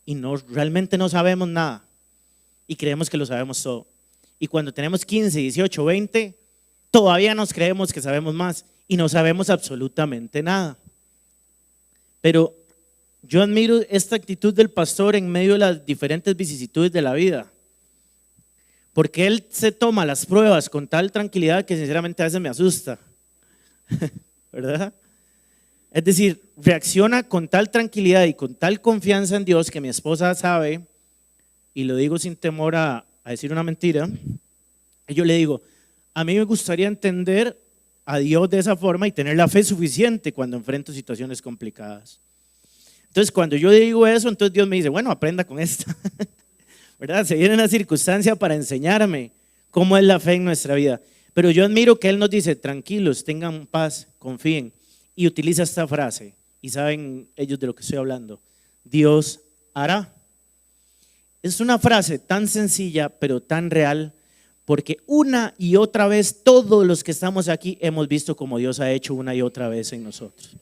y realmente no sabemos nada y creemos que lo sabemos todo. Y cuando tenemos 15, 18, 20, todavía nos creemos que sabemos más y no sabemos absolutamente nada. Pero yo admiro esta actitud del pastor en medio de las diferentes vicisitudes de la vida, porque él se toma las pruebas con tal tranquilidad que sinceramente a veces me asusta, ¿verdad? Es decir, reacciona con tal tranquilidad y con tal confianza en Dios que mi esposa sabe, y lo digo sin temor a decir una mentira, y yo le digo, a mí me gustaría entender a Dios de esa forma y tener la fe suficiente cuando enfrento situaciones complicadas. Entonces cuando yo digo eso, entonces Dios me dice, bueno, aprenda con esto, ¿verdad? Se viene una circunstancia para enseñarme cómo es la fe en nuestra vida. Pero yo admiro que Él nos dice, tranquilos, tengan paz, confíen, y utiliza esta frase, y saben ellos de lo que estoy hablando, Dios hará. Es una frase tan sencilla, pero tan real, porque una y otra vez todos los que estamos aquí hemos visto como Dios ha hecho una y otra vez en nosotros.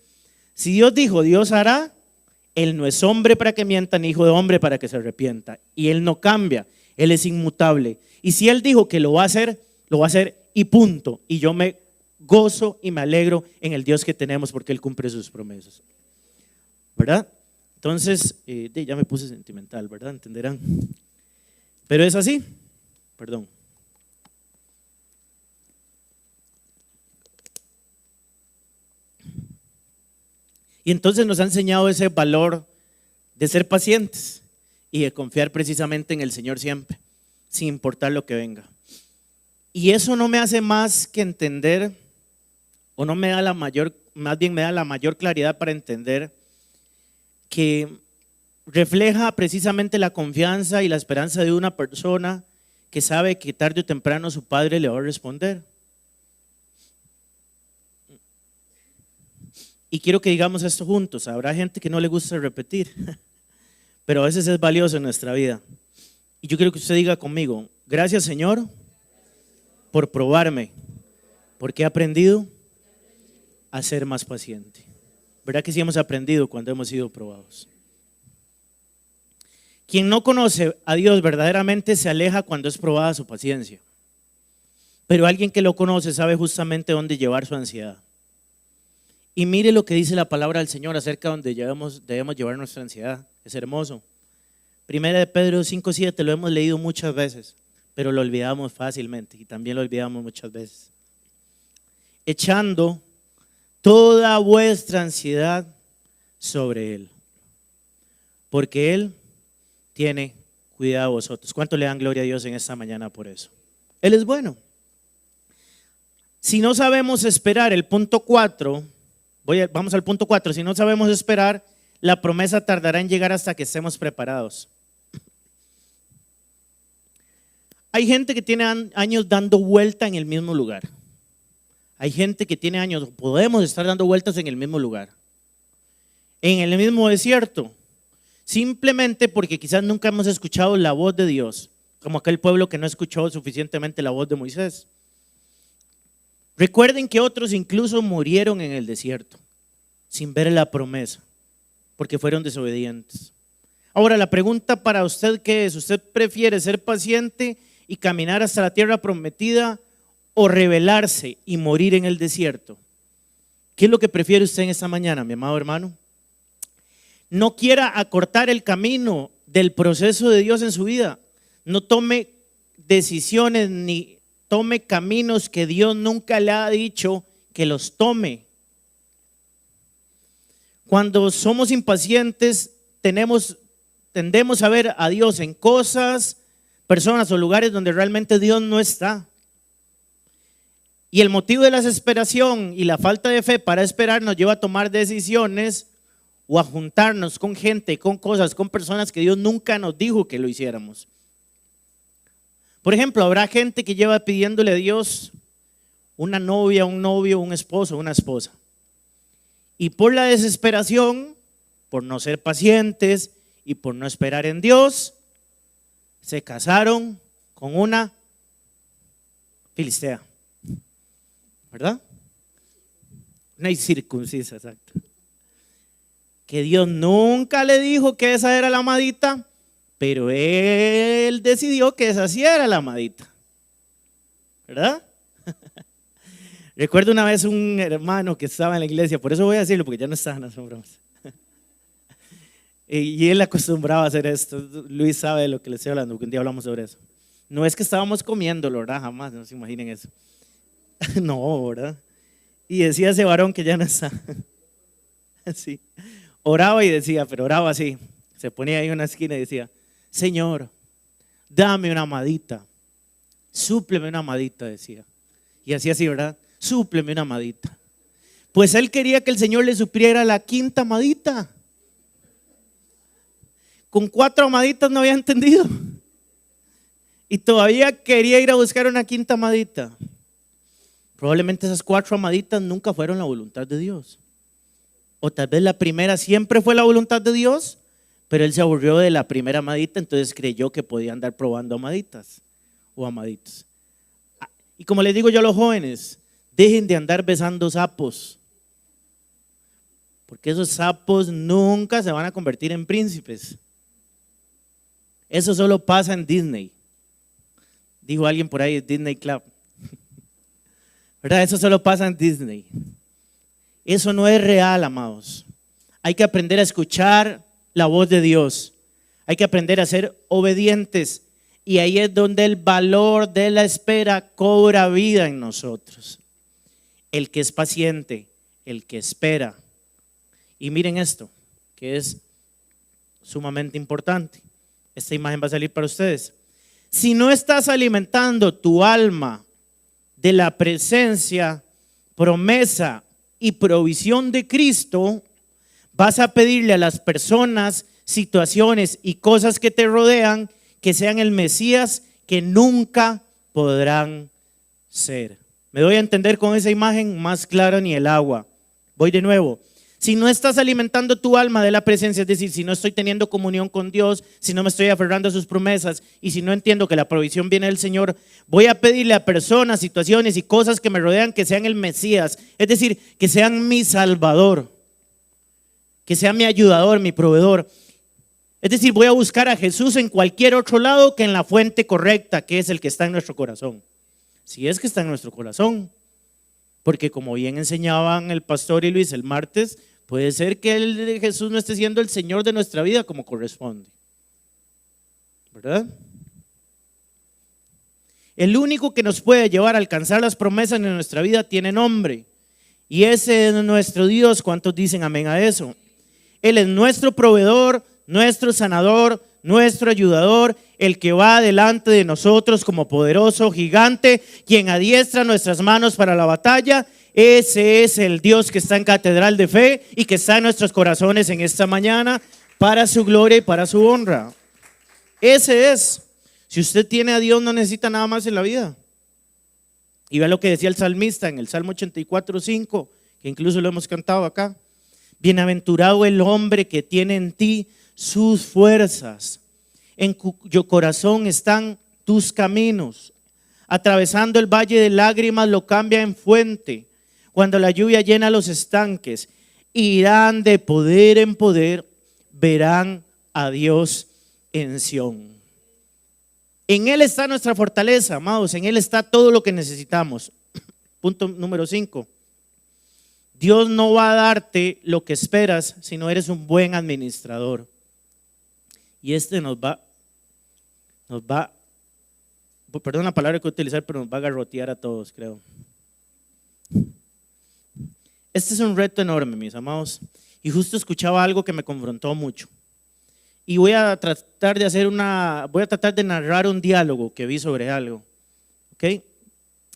Si Dios dijo, Dios hará, Él no es hombre para que mienta, ni hijo de hombre para que se arrepienta. Y Él no cambia, Él es inmutable. Y si Él dijo que lo va a hacer y punto. Y yo me gozo y me alegro en el Dios que tenemos porque Él cumple sus promesas, ¿verdad? Entonces, ya me puse sentimental, ¿verdad? Entenderán. Pero es así, perdón. Y entonces nos ha enseñado ese valor de ser pacientes y de confiar precisamente en el Señor siempre, sin importar lo que venga. Y eso no me hace más que entender, o no me da más bien me da la mayor claridad para entender que refleja precisamente la confianza y la esperanza de una persona que sabe que tarde o temprano su padre le va a responder. Y quiero que digamos esto juntos. Habrá gente que no le gusta repetir, pero a veces es valioso en nuestra vida. Y yo quiero que usted diga conmigo, gracias Señor por probarme, porque he aprendido a ser más paciente. ¿Verdad que sí hemos aprendido cuando hemos sido probados? Quien no conoce a Dios verdaderamente se aleja cuando es probada su paciencia. Pero alguien que lo conoce sabe justamente dónde llevar su ansiedad. Y mire lo que dice la palabra del Señor acerca de donde debemos llevar nuestra ansiedad. Es hermoso. Primera de Pedro 5:7 lo hemos leído muchas veces, pero lo olvidamos fácilmente y también lo olvidamos muchas veces. Echando toda vuestra ansiedad sobre Él, porque Él tiene cuidado de vosotros. ¿Cuánto le dan gloria a Dios en esta mañana por eso? Él es bueno. Si no sabemos esperar, el punto 4, vamos al punto 4, si no sabemos esperar, la promesa tardará en llegar hasta que estemos preparados. Hay gente que tiene años dando vuelta en el mismo lugar. Hay gente que tiene años, podemos estar dando vueltas en el mismo lugar, en el mismo desierto, simplemente porque quizás nunca hemos escuchado la voz de Dios, como aquel pueblo que no escuchó suficientemente la voz de Moisés. Recuerden que otros incluso murieron en el desierto sin ver la promesa, porque fueron desobedientes. Ahora la pregunta para usted, ¿qué es? ¿Usted prefiere ser paciente y caminar hasta la tierra prometida o rebelarse y morir en el desierto? ¿Qué es lo que prefiere usted en esta mañana, mi amado hermano? No quiera acortar el camino del proceso de Dios en su vida. No tome decisiones ni tome caminos que Dios nunca le ha dicho que los tome. Cuando somos impacientes, tendemos a ver a Dios en cosas, personas o lugares donde realmente Dios no está. Y el motivo de la desesperación y la falta de fe para esperar nos lleva a tomar decisiones o a juntarnos con gente, con cosas, con personas que Dios nunca nos dijo que lo hiciéramos. Por ejemplo, habrá gente que lleva pidiéndole a Dios una novia, un novio, un esposo, una esposa. Y por la desesperación, por no ser pacientes y por no esperar en Dios, se casaron con una filistea, ¿verdad? Una incircuncisa, exacto. Que Dios nunca le dijo que esa era la amadita, pero él decidió que esa sí era la amadita, ¿verdad? Recuerdo una vez un hermano que estaba en la iglesia, por eso voy a decirlo, porque ya no estaban las bromas. Y él acostumbraba a hacer esto. Luis sabe de lo que le estoy hablando, porque un día hablamos sobre eso. No es que estábamos comiéndolo, ¿verdad? Jamás, no se imaginen eso. No, ¿verdad? Y decía ese varón que ya no está. Así. Oraba y decía, pero oraba así. Se ponía ahí en una esquina y decía, Señor, dame una amadita. Súpleme una amadita, decía. Y así, ¿verdad? Súpleme una amadita. Pues él quería que el Señor le supliera la quinta amadita. Con 4 amaditas no había entendido. Y todavía quería ir a buscar una quinta amadita. Probablemente esas 4 amaditas nunca fueron la voluntad de Dios. O tal vez la primera siempre fue la voluntad de Dios, pero él se aburrió de la primera amadita, entonces creyó que podía andar probando amaditas o amaditos. Y como les digo yo a los jóvenes, dejen de andar besando sapos, porque esos sapos nunca se van a convertir en príncipes. Eso solo pasa en Disney. Dijo alguien por ahí, Disney Club. ¿Verdad? Eso solo pasa en Disney. Eso no es real, amados. Hay que aprender a escuchar la voz de Dios. Hay que aprender a ser obedientes. Y ahí es donde el valor de la espera cobra vida en nosotros. El que es paciente, el que espera. Y miren esto, que es sumamente importante. Esta imagen va a salir para ustedes. Si no estás alimentando tu alma de la presencia, promesa y provisión de Cristo, vas a pedirle a las personas, situaciones y cosas que te rodean que sean el Mesías que nunca podrán ser. Me doy a entender con esa imagen más clara ni el agua. Voy de nuevo. Si no estás alimentando tu alma de la presencia, es decir, si no estoy teniendo comunión con Dios, si no me estoy aferrando a sus promesas y si no entiendo que la provisión viene del Señor, voy a pedirle a personas, situaciones y cosas que me rodean que sean el Mesías, es decir, que sean mi Salvador, que sea mi ayudador, mi proveedor. Es decir, voy a buscar a Jesús en cualquier otro lado que en la fuente correcta, que es el que está en nuestro corazón. Si es que está en nuestro corazón. Porque como bien enseñaban el pastor y Luis el martes, puede ser que Jesús no esté siendo el Señor de nuestra vida como corresponde, ¿verdad? El único que nos puede llevar a alcanzar las promesas en nuestra vida tiene nombre. Y ese es nuestro Dios. ¿Cuántos dicen amén a eso? Él es nuestro proveedor, nuestro sanador, nuestro ayudador, el que va delante de nosotros como poderoso gigante, quien adiestra nuestras manos para la batalla. Ese es el Dios que está en Catedral de Fe y que está en nuestros corazones en esta mañana para su gloria y para su honra. Ese es. Si usted tiene a Dios, no necesita nada más en la vida. Y vea lo que decía el salmista en el Salmo 84:5, que incluso lo hemos cantado acá. Bienaventurado el hombre que tiene en ti sus fuerzas, en cuyo corazón están tus caminos. Atravesando el valle de lágrimas lo cambia en fuente. Cuando la lluvia llena los estanques, irán de poder en poder, verán a Dios en Sión. En Él está nuestra fortaleza, amados, en Él está todo lo que necesitamos. Punto número 5. Dios no va a darte lo que esperas si no eres un buen administrador. Y nos va, perdón la palabra que voy a utilizar, pero nos va a garrotear a todos, creo. Este es un reto enorme, mis amados. Y justo escuchaba algo que me confrontó mucho. Y voy a tratar de narrar un diálogo que vi sobre algo, ¿ok?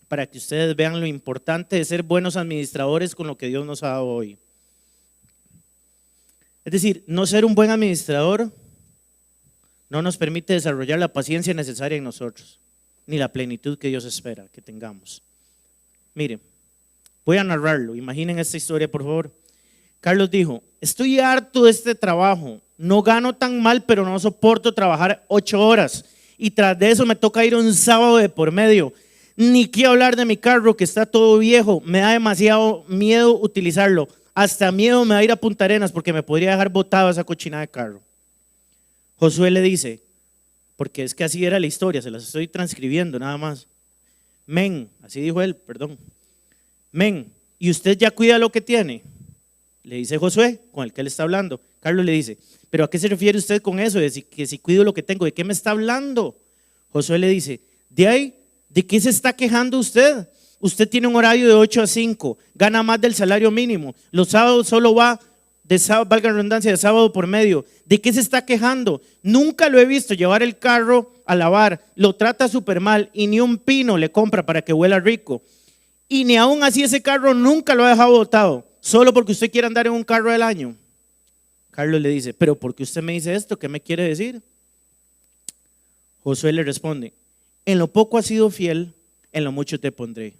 Para que ustedes vean lo importante de ser buenos administradores con lo que Dios nos ha dado hoy. Es decir, no ser un buen administrador no nos permite desarrollar la paciencia necesaria en nosotros, ni la plenitud que Dios espera que tengamos. Miren, voy a narrarlo. Imaginen esta historia, por favor. Carlos dijo, estoy harto de este trabajo, no gano tan mal, pero no soporto trabajar 8 horas y tras de eso me toca ir un sábado de por medio. Ni quiero hablar de mi carro que está todo viejo, me da demasiado miedo utilizarlo, hasta miedo me da ir a Punta Arenas porque me podría dejar botado esa cochina de carro. Josué le dice, porque es que así era la historia, se las estoy transcribiendo nada más. Men, así dijo él, perdón. Men, ¿y usted ya cuida lo que tiene? Le dice Josué, con el que él está hablando. Carlos le dice, ¿pero a qué se refiere usted con eso? Que si cuido lo que tengo, ¿de qué me está hablando? Josué le dice, ¿de qué se está quejando usted? Usted tiene un horario de 8 a 5, gana más del salario mínimo. Los sábados solo va, valga la redundancia, de sábado por medio. ¿De qué se está quejando? Nunca lo he visto llevar el carro a lavar, lo trata súper mal y ni un pino le compra para que huela rico. Y ni aún así ese carro nunca lo ha dejado botado, solo porque usted quiere andar en un carro del año. Carlos le dice, ¿pero por qué usted me dice esto? ¿Qué me quiere decir? Josué le responde, en lo poco has sido fiel, en lo mucho te pondré.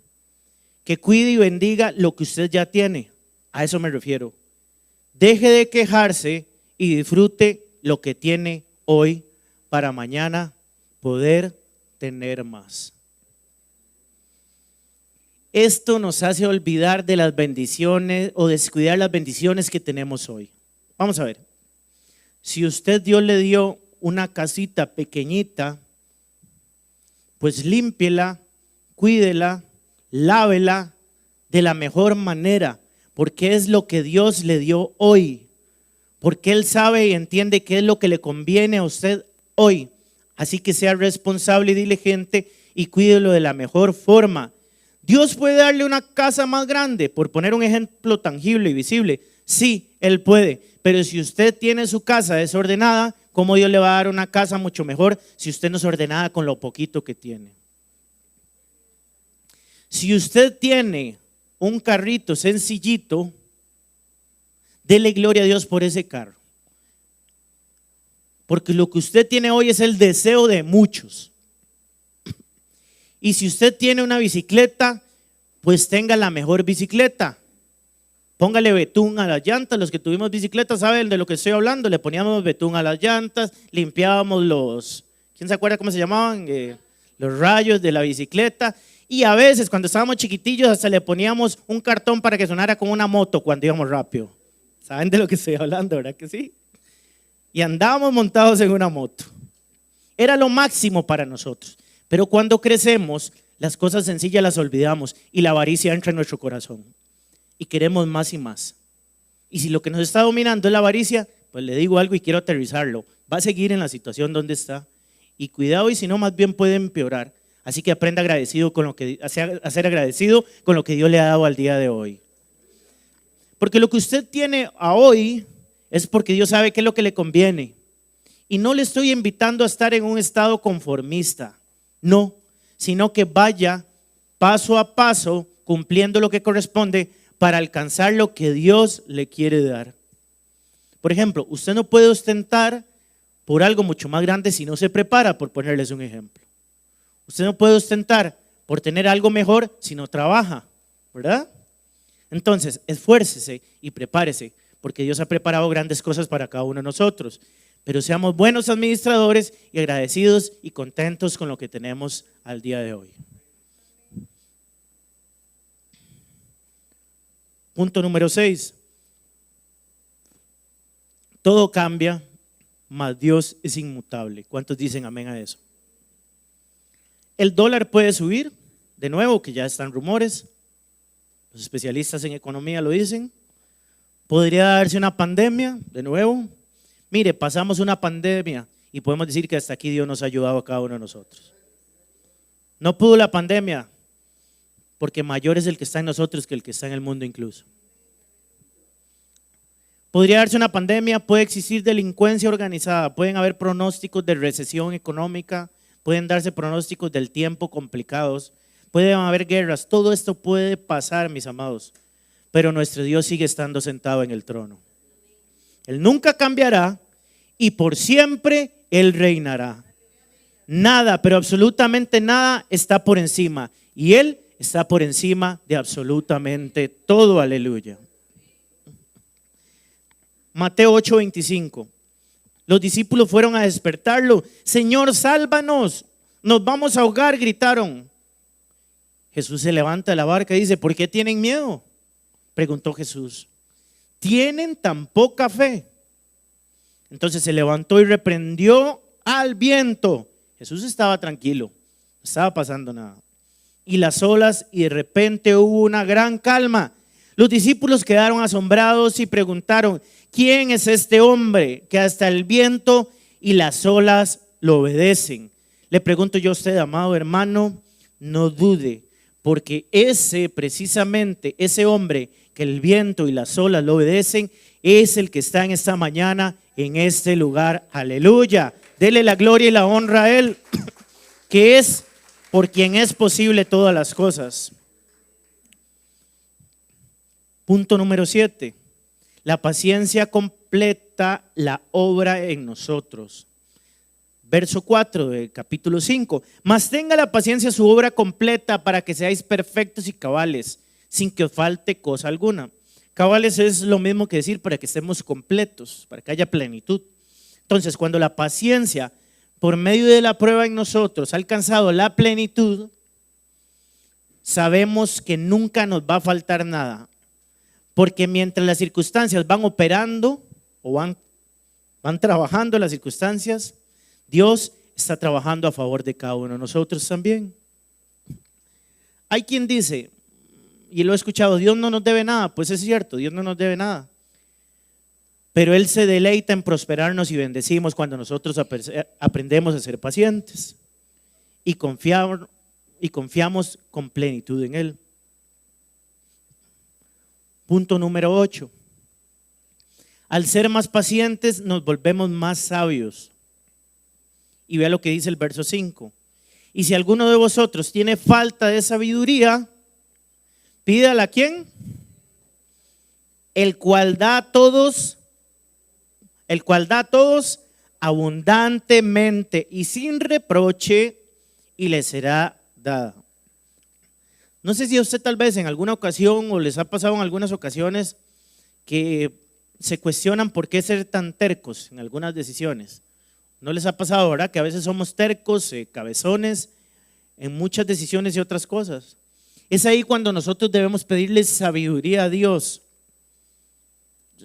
Que cuide y bendiga lo que usted ya tiene, a eso me refiero. Deje de quejarse y disfrute lo que tiene hoy para mañana poder tener más. Esto nos hace olvidar de las bendiciones o descuidar las bendiciones que tenemos hoy. Vamos a ver, si Dios le dio una casita pequeñita, pues límpiela, cuídela, lávela de la mejor manera, porque es lo que Dios le dio hoy, porque Él sabe y entiende qué es lo que le conviene a usted hoy. Así que sea responsable y diligente y cuídelo de la mejor forma. Dios puede darle una casa más grande, por poner un ejemplo tangible y visible. Sí, Él puede, pero si usted tiene su casa desordenada, ¿cómo Dios le va a dar una casa mucho mejor si usted no es ordenada con lo poquito que tiene? Si usted tiene un carrito sencillito, dele gloria a Dios por ese carro. Porque lo que usted tiene hoy es el deseo de muchos. Y si usted tiene una bicicleta, pues tenga la mejor bicicleta. Póngale betún a las llantas. Los que tuvimos bicicletas saben de lo que estoy hablando. Le poníamos betún a las llantas, limpiábamos los, ¿quién se acuerda cómo se llamaban? Los rayos de la bicicleta. Y a veces cuando estábamos chiquitillos hasta le poníamos un cartón para que sonara como una moto cuando íbamos rápido. ¿Saben de lo que estoy hablando, verdad que sí? Y andábamos montados en una moto. Era lo máximo para nosotros. Pero cuando crecemos, las cosas sencillas las olvidamos y la avaricia entra en nuestro corazón. Y queremos más y más. Y si lo que nos está dominando es la avaricia, pues le digo algo y quiero aterrizarlo. Va a seguir en la situación donde está. Y cuidado, y si no, más bien puede empeorar. Así que aprenda agradecido con lo que, a ser agradecido con lo que Dios le ha dado al día de hoy. Porque lo que usted tiene a hoy es porque Dios sabe qué es lo que le conviene. Y no le estoy invitando a estar en un estado conformista, no, sino que vaya paso a paso cumpliendo lo que corresponde para alcanzar lo que Dios le quiere dar. Por ejemplo, usted no puede ostentar por algo mucho más grande si no se prepara, por ponerles un ejemplo. Usted no puede ostentar por tener algo mejor si no trabaja, ¿verdad? Entonces, esfuércese y prepárese, porque Dios ha preparado grandes cosas para cada uno de nosotros. Pero seamos buenos administradores y agradecidos y contentos con lo que tenemos al día de hoy. Punto número 6. Todo cambia, mas Dios es inmutable. ¿Cuántos dicen amén a eso? El dólar puede subir, de nuevo, que ya están rumores. Los especialistas en economía lo dicen. Podría darse una pandemia, de nuevo. Mire, pasamos una pandemia y podemos decir que hasta aquí Dios nos ha ayudado a cada uno de nosotros. No pudo la pandemia, porque mayor es el que está en nosotros que el que está en el mundo incluso. Podría darse una pandemia, puede existir delincuencia organizada, pueden haber pronósticos de recesión económica, pueden darse pronósticos del tiempo complicados, pueden haber guerras, todo esto puede pasar, mis amados, pero nuestro Dios sigue estando sentado en el trono. Él nunca cambiará y por siempre Él reinará. Nada, pero absolutamente nada está por encima y Él está por encima de absolutamente todo, aleluya. Mateo 8:25. Los discípulos fueron a despertarlo. Señor, sálvanos, nos vamos a ahogar, gritaron. Jesús se levanta de la barca y dice, ¿por qué tienen miedo?, preguntó Jesús. ¿Tienen tan poca fe? Entonces se levantó y reprendió al viento. Jesús estaba tranquilo, no estaba pasando nada. Y las olas, y de repente hubo una gran calma. Los discípulos quedaron asombrados y preguntaron, ¿quién es este hombre que hasta el viento y las olas lo obedecen? Le pregunto yo a usted, amado hermano, no dude, porque precisamente ese hombre que el viento y las olas lo obedecen, es el que está en esta mañana en este lugar. Aleluya. Dele la gloria y la honra a Él, que es por quien es posible todas las cosas. Punto número 7. La paciencia completa la obra en nosotros. Verso 4 del capítulo 5. Mas tenga la paciencia su obra completa para que seáis perfectos y cabales, sin que os falte cosa alguna. Cabales es lo mismo que decir para que estemos completos, para que haya plenitud. Entonces, cuando la paciencia, por medio de la prueba en nosotros, ha alcanzado la plenitud, sabemos que nunca nos va a faltar nada. Porque mientras las circunstancias van operando o van trabajando las circunstancias, Dios está trabajando a favor de cada uno de nosotros también. Hay quien dice, y lo he escuchado, Dios no nos debe nada. Pues es cierto, Dios no nos debe nada. Pero Él se deleita en prosperarnos y bendecimos cuando nosotros aprendemos a ser pacientes y confiamos con plenitud en Él. Punto número 8. Al ser más pacientes nos volvemos más sabios. Y vea lo que dice el verso 5. Y si alguno de vosotros tiene falta de sabiduría, pídala a ¿quién? El cual da a todos abundantemente y sin reproche, y le será dada. No sé si a usted tal vez en alguna ocasión o les ha pasado en algunas ocasiones que se cuestionan por qué ser tan tercos en algunas decisiones. ¿No les ha pasado, verdad? Que a veces somos tercos, cabezones en muchas decisiones y otras cosas. Es ahí cuando nosotros debemos pedirle sabiduría a Dios,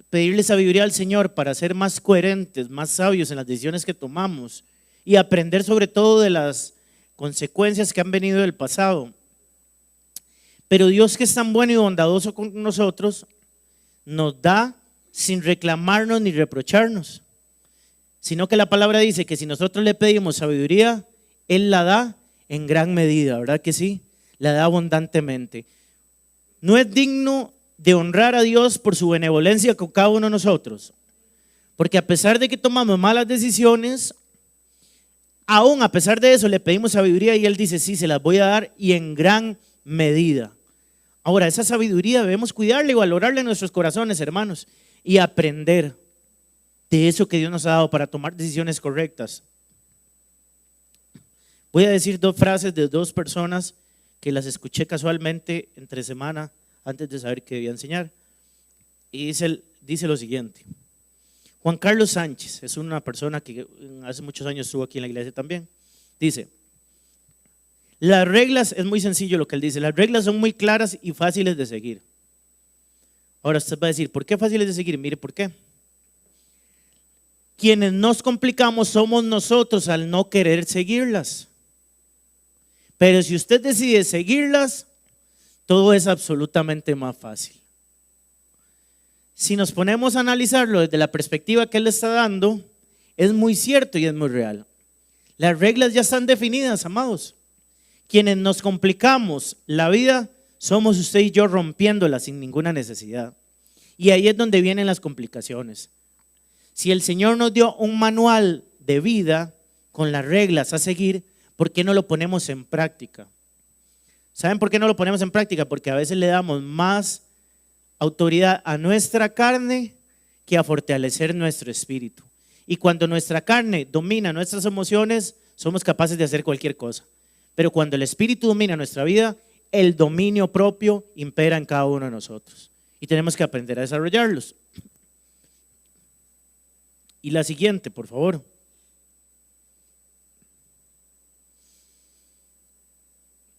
pedirle sabiduría al Señor para ser más coherentes, más sabios en las decisiones que tomamos y aprender sobre todo de las consecuencias que han venido del pasado. Pero Dios, que es tan bueno y bondadoso con nosotros, nos da sin reclamarnos ni reprocharnos, sino que la palabra dice que si nosotros le pedimos sabiduría, Él la da en gran medida, ¿verdad que sí? La da abundantemente. No es digno de honrar a Dios por su benevolencia con cada uno de nosotros, porque a pesar de que tomamos malas decisiones, aún a pesar de eso le pedimos sabiduría y Él dice, sí, se las voy a dar y en gran medida. Ahora, esa sabiduría debemos cuidarla y valorarla en nuestros corazones, hermanos, y aprender de eso que Dios nos ha dado para tomar decisiones correctas. Voy a decir dos frases de dos personas que las escuché casualmente entre semana antes de saber qué debía enseñar. Y dice lo siguiente. Juan Carlos Sánchez es una persona que hace muchos años estuvo aquí en la iglesia también. Dice, las reglas, es muy sencillo lo que él dice, las reglas son muy claras y fáciles de seguir. Ahora usted va a decir, ¿por qué fáciles de seguir? Mire por qué. Quienes nos complicamos somos nosotros al no querer seguirlas. Pero si usted decide seguirlas, todo es absolutamente más fácil. Si nos ponemos a analizarlo desde la perspectiva que él está dando, es muy cierto y es muy real. Las reglas ya están definidas, amados. Quienes nos complicamos la vida somos usted y yo rompiéndola sin ninguna necesidad. Y ahí es donde vienen las complicaciones. Si el Señor nos dio un manual de vida con las reglas a seguir, ¿por qué no lo ponemos en práctica? ¿Saben por qué no lo ponemos en práctica? Porque a veces le damos más autoridad a nuestra carne que a fortalecer nuestro espíritu. Y cuando nuestra carne domina nuestras emociones, somos capaces de hacer cualquier cosa. Pero cuando el espíritu domina nuestra vida, el dominio propio impera en cada uno de nosotros. Y tenemos que aprender a desarrollarlos. Y la siguiente, por favor.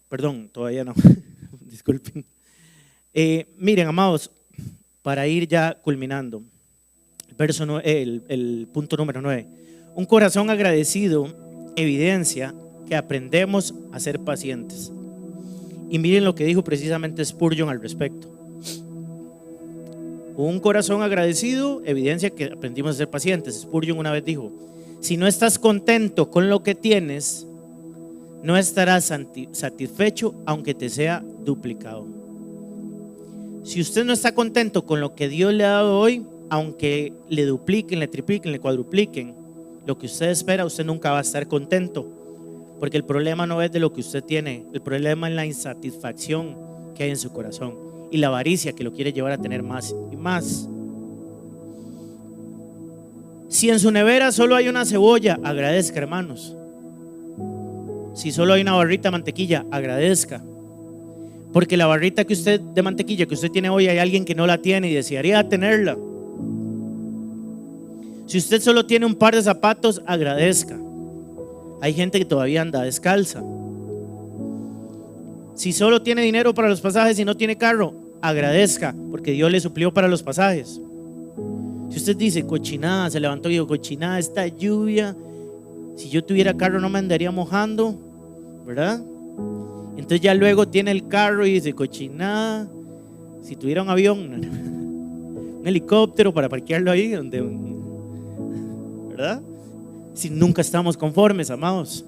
Perdón, todavía no. Disculpen. Miren, amados, para ir ya culminando, el punto número 9. Un corazón agradecido evidencia que aprendemos a ser pacientes. Y miren lo que dijo precisamente Spurgeon al respecto. Un corazón agradecido evidencia que aprendimos a ser pacientes. Spurgeon una vez dijo: si no estás contento con lo que tienes, no estarás satisfecho aunque te sea duplicado. Si usted no está contento con lo que Dios le ha dado hoy, aunque le dupliquen, le tripliquen, le cuadrupliquen lo que usted espera, usted nunca va a estar contento. Porque el problema no es de lo que usted tiene, el problema es la insatisfacción que hay en su corazón y la avaricia que lo quiere llevar a tener más y más. Si en su nevera solo hay una cebolla, agradezca, hermanos. Si solo hay una barrita de mantequilla, agradezca. Porque la barrita de mantequilla que usted tiene hoy, hay alguien que no la tiene y desearía tenerla. Si usted solo tiene un par de zapatos, agradezca. Hay gente que todavía anda descalza. Si solo tiene dinero para los pasajes y no tiene carro, agradezca, porque Dios le suplió para los pasajes. Si usted dice cochinada, se levantó y dijo: cochinada, esta lluvia, si yo tuviera carro no me andaría mojando, ¿verdad? Entonces ya luego tiene el carro y dice: cochinada, si tuviera un avión, un helicóptero para parquearlo ahí, ¿verdad? Si nunca estamos conformes, amados.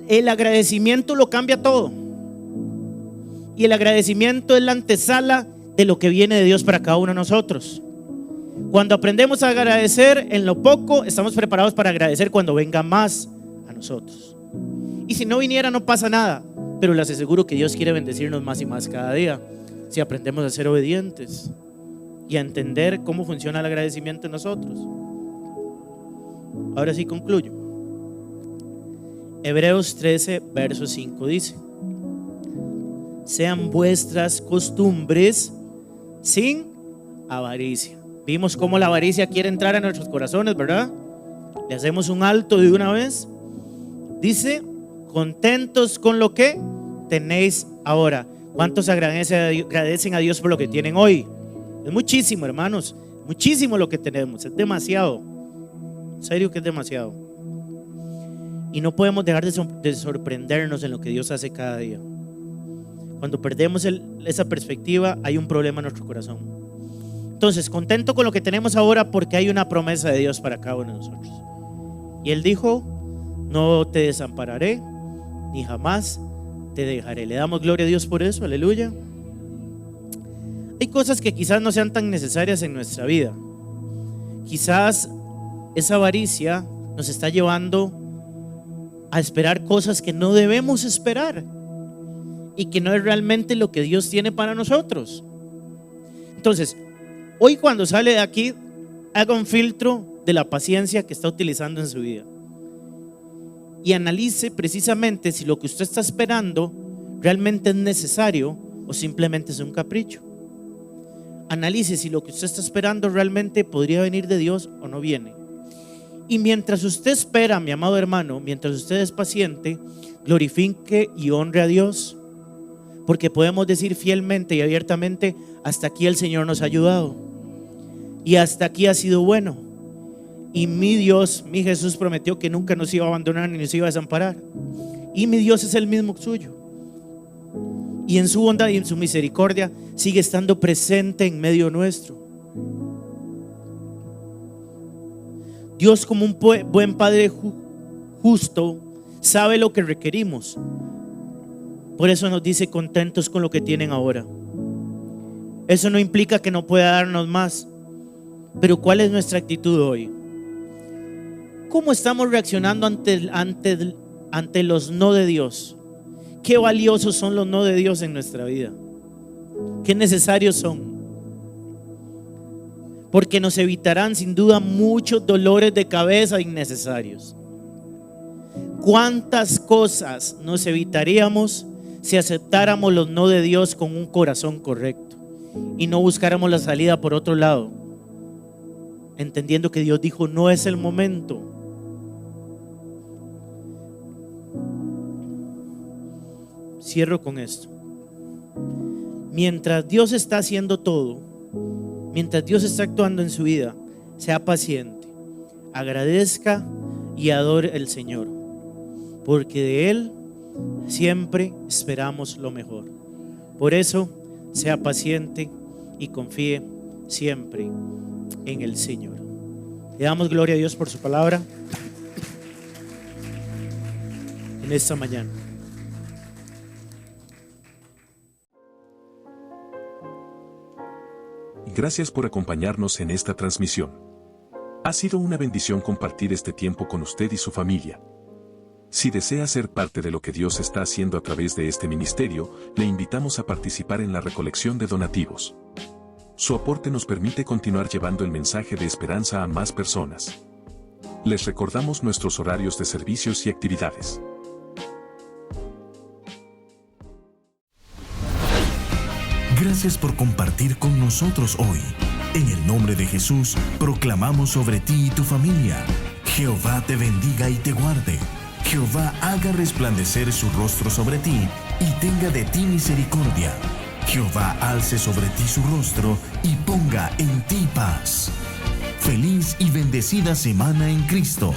El agradecimiento lo cambia todo. Y el agradecimiento es la antesala de lo que viene de Dios para cada uno de nosotros. Cuando aprendemos a agradecer en lo poco, estamos preparados para agradecer cuando venga más a nosotros. Y si no viniera, no pasa nada, pero les aseguro que Dios quiere bendecirnos más y más cada día, si aprendemos a ser obedientes y a entender cómo funciona el agradecimiento en nosotros. Ahora sí concluyo. Hebreos 13, verso 5 dice: sean vuestras costumbres sin avaricia. Vimos cómo la avaricia quiere entrar a nuestros corazones, ¿verdad? Le hacemos un alto de una vez. Dice: contentos con lo que tenéis ahora. ¿Cuántos agradecen a Dios por lo que tienen hoy? Es muchísimo, hermanos, muchísimo lo que tenemos, es demasiado. En serio que es demasiado. Y no podemos dejar de sorprendernos en lo que Dios hace cada día. Cuando perdemos esa perspectiva, hay un problema en nuestro corazón. Entonces, contento con lo que tenemos ahora, porque hay una promesa de Dios para cada uno de nosotros. Y Él dijo: no te desampararé, ni jamás te dejaré. Le damos gloria a Dios por eso, aleluya. Hay cosas que quizás no sean tan necesarias en nuestra vida. Quizás esa avaricia nos está llevando a esperar cosas que no debemos esperar y que no es realmente lo que Dios tiene para nosotros. Entonces, hoy cuando sale de aquí, haga un filtro de la paciencia que está utilizando en su vida y analice precisamente si lo que usted está esperando realmente es necesario o simplemente es un capricho. Analice si lo que usted está esperando realmente podría venir de Dios o no viene. Y mientras usted espera, mi amado hermano, mientras usted es paciente, glorifique y honre a Dios, porque podemos decir fielmente y abiertamente: hasta aquí el Señor nos ha ayudado y hasta aquí ha sido bueno, y mi Dios, mi Jesús prometió que nunca nos iba a abandonar ni nos iba a desamparar, y mi Dios es el mismo suyo, y en su bondad y en su misericordia sigue estando presente en medio nuestro. Dios, como un buen Padre justo, sabe lo que requerimos. Por eso nos dice: contentos con lo que tienen ahora. Eso no implica que no pueda darnos más, pero ¿cuál es nuestra actitud hoy? ¿Cómo estamos reaccionando ante los no de Dios? ¿Qué valiosos son los no de Dios en nuestra vida? ¿Qué necesarios son? Porque nos evitarán sin duda muchos dolores de cabeza innecesarios. ¿Cuántas cosas nos evitaríamos si aceptáramos los no de Dios con un corazón correcto y no buscáramos la salida por otro lado? entendiendo que Dios dijo, no es el momento. Cierro con esto. Mientras Dios está haciendo todo, mientras Dios está actuando en su vida, sea paciente, agradezca y adore al Señor, porque de Él siempre esperamos lo mejor. Por eso, sea paciente y confíe siempre en el Señor. Le damos gloria a Dios por su palabra en esta mañana. Gracias por acompañarnos en esta transmisión. Ha sido una bendición compartir este tiempo con usted y su familia. Si desea ser parte de lo que Dios está haciendo a través de este ministerio, le invitamos a participar en la recolección de donativos. Su aporte nos permite continuar llevando el mensaje de esperanza a más personas. Les recordamos nuestros horarios de servicios y actividades. Gracias por compartir con nosotros hoy. En el nombre de Jesús, proclamamos sobre ti y tu familia. Jehová te bendiga y te guarde. Jehová haga resplandecer su rostro sobre ti y tenga de ti misericordia. Jehová alce sobre ti su rostro y ponga en ti paz. Feliz y bendecida semana en Cristo.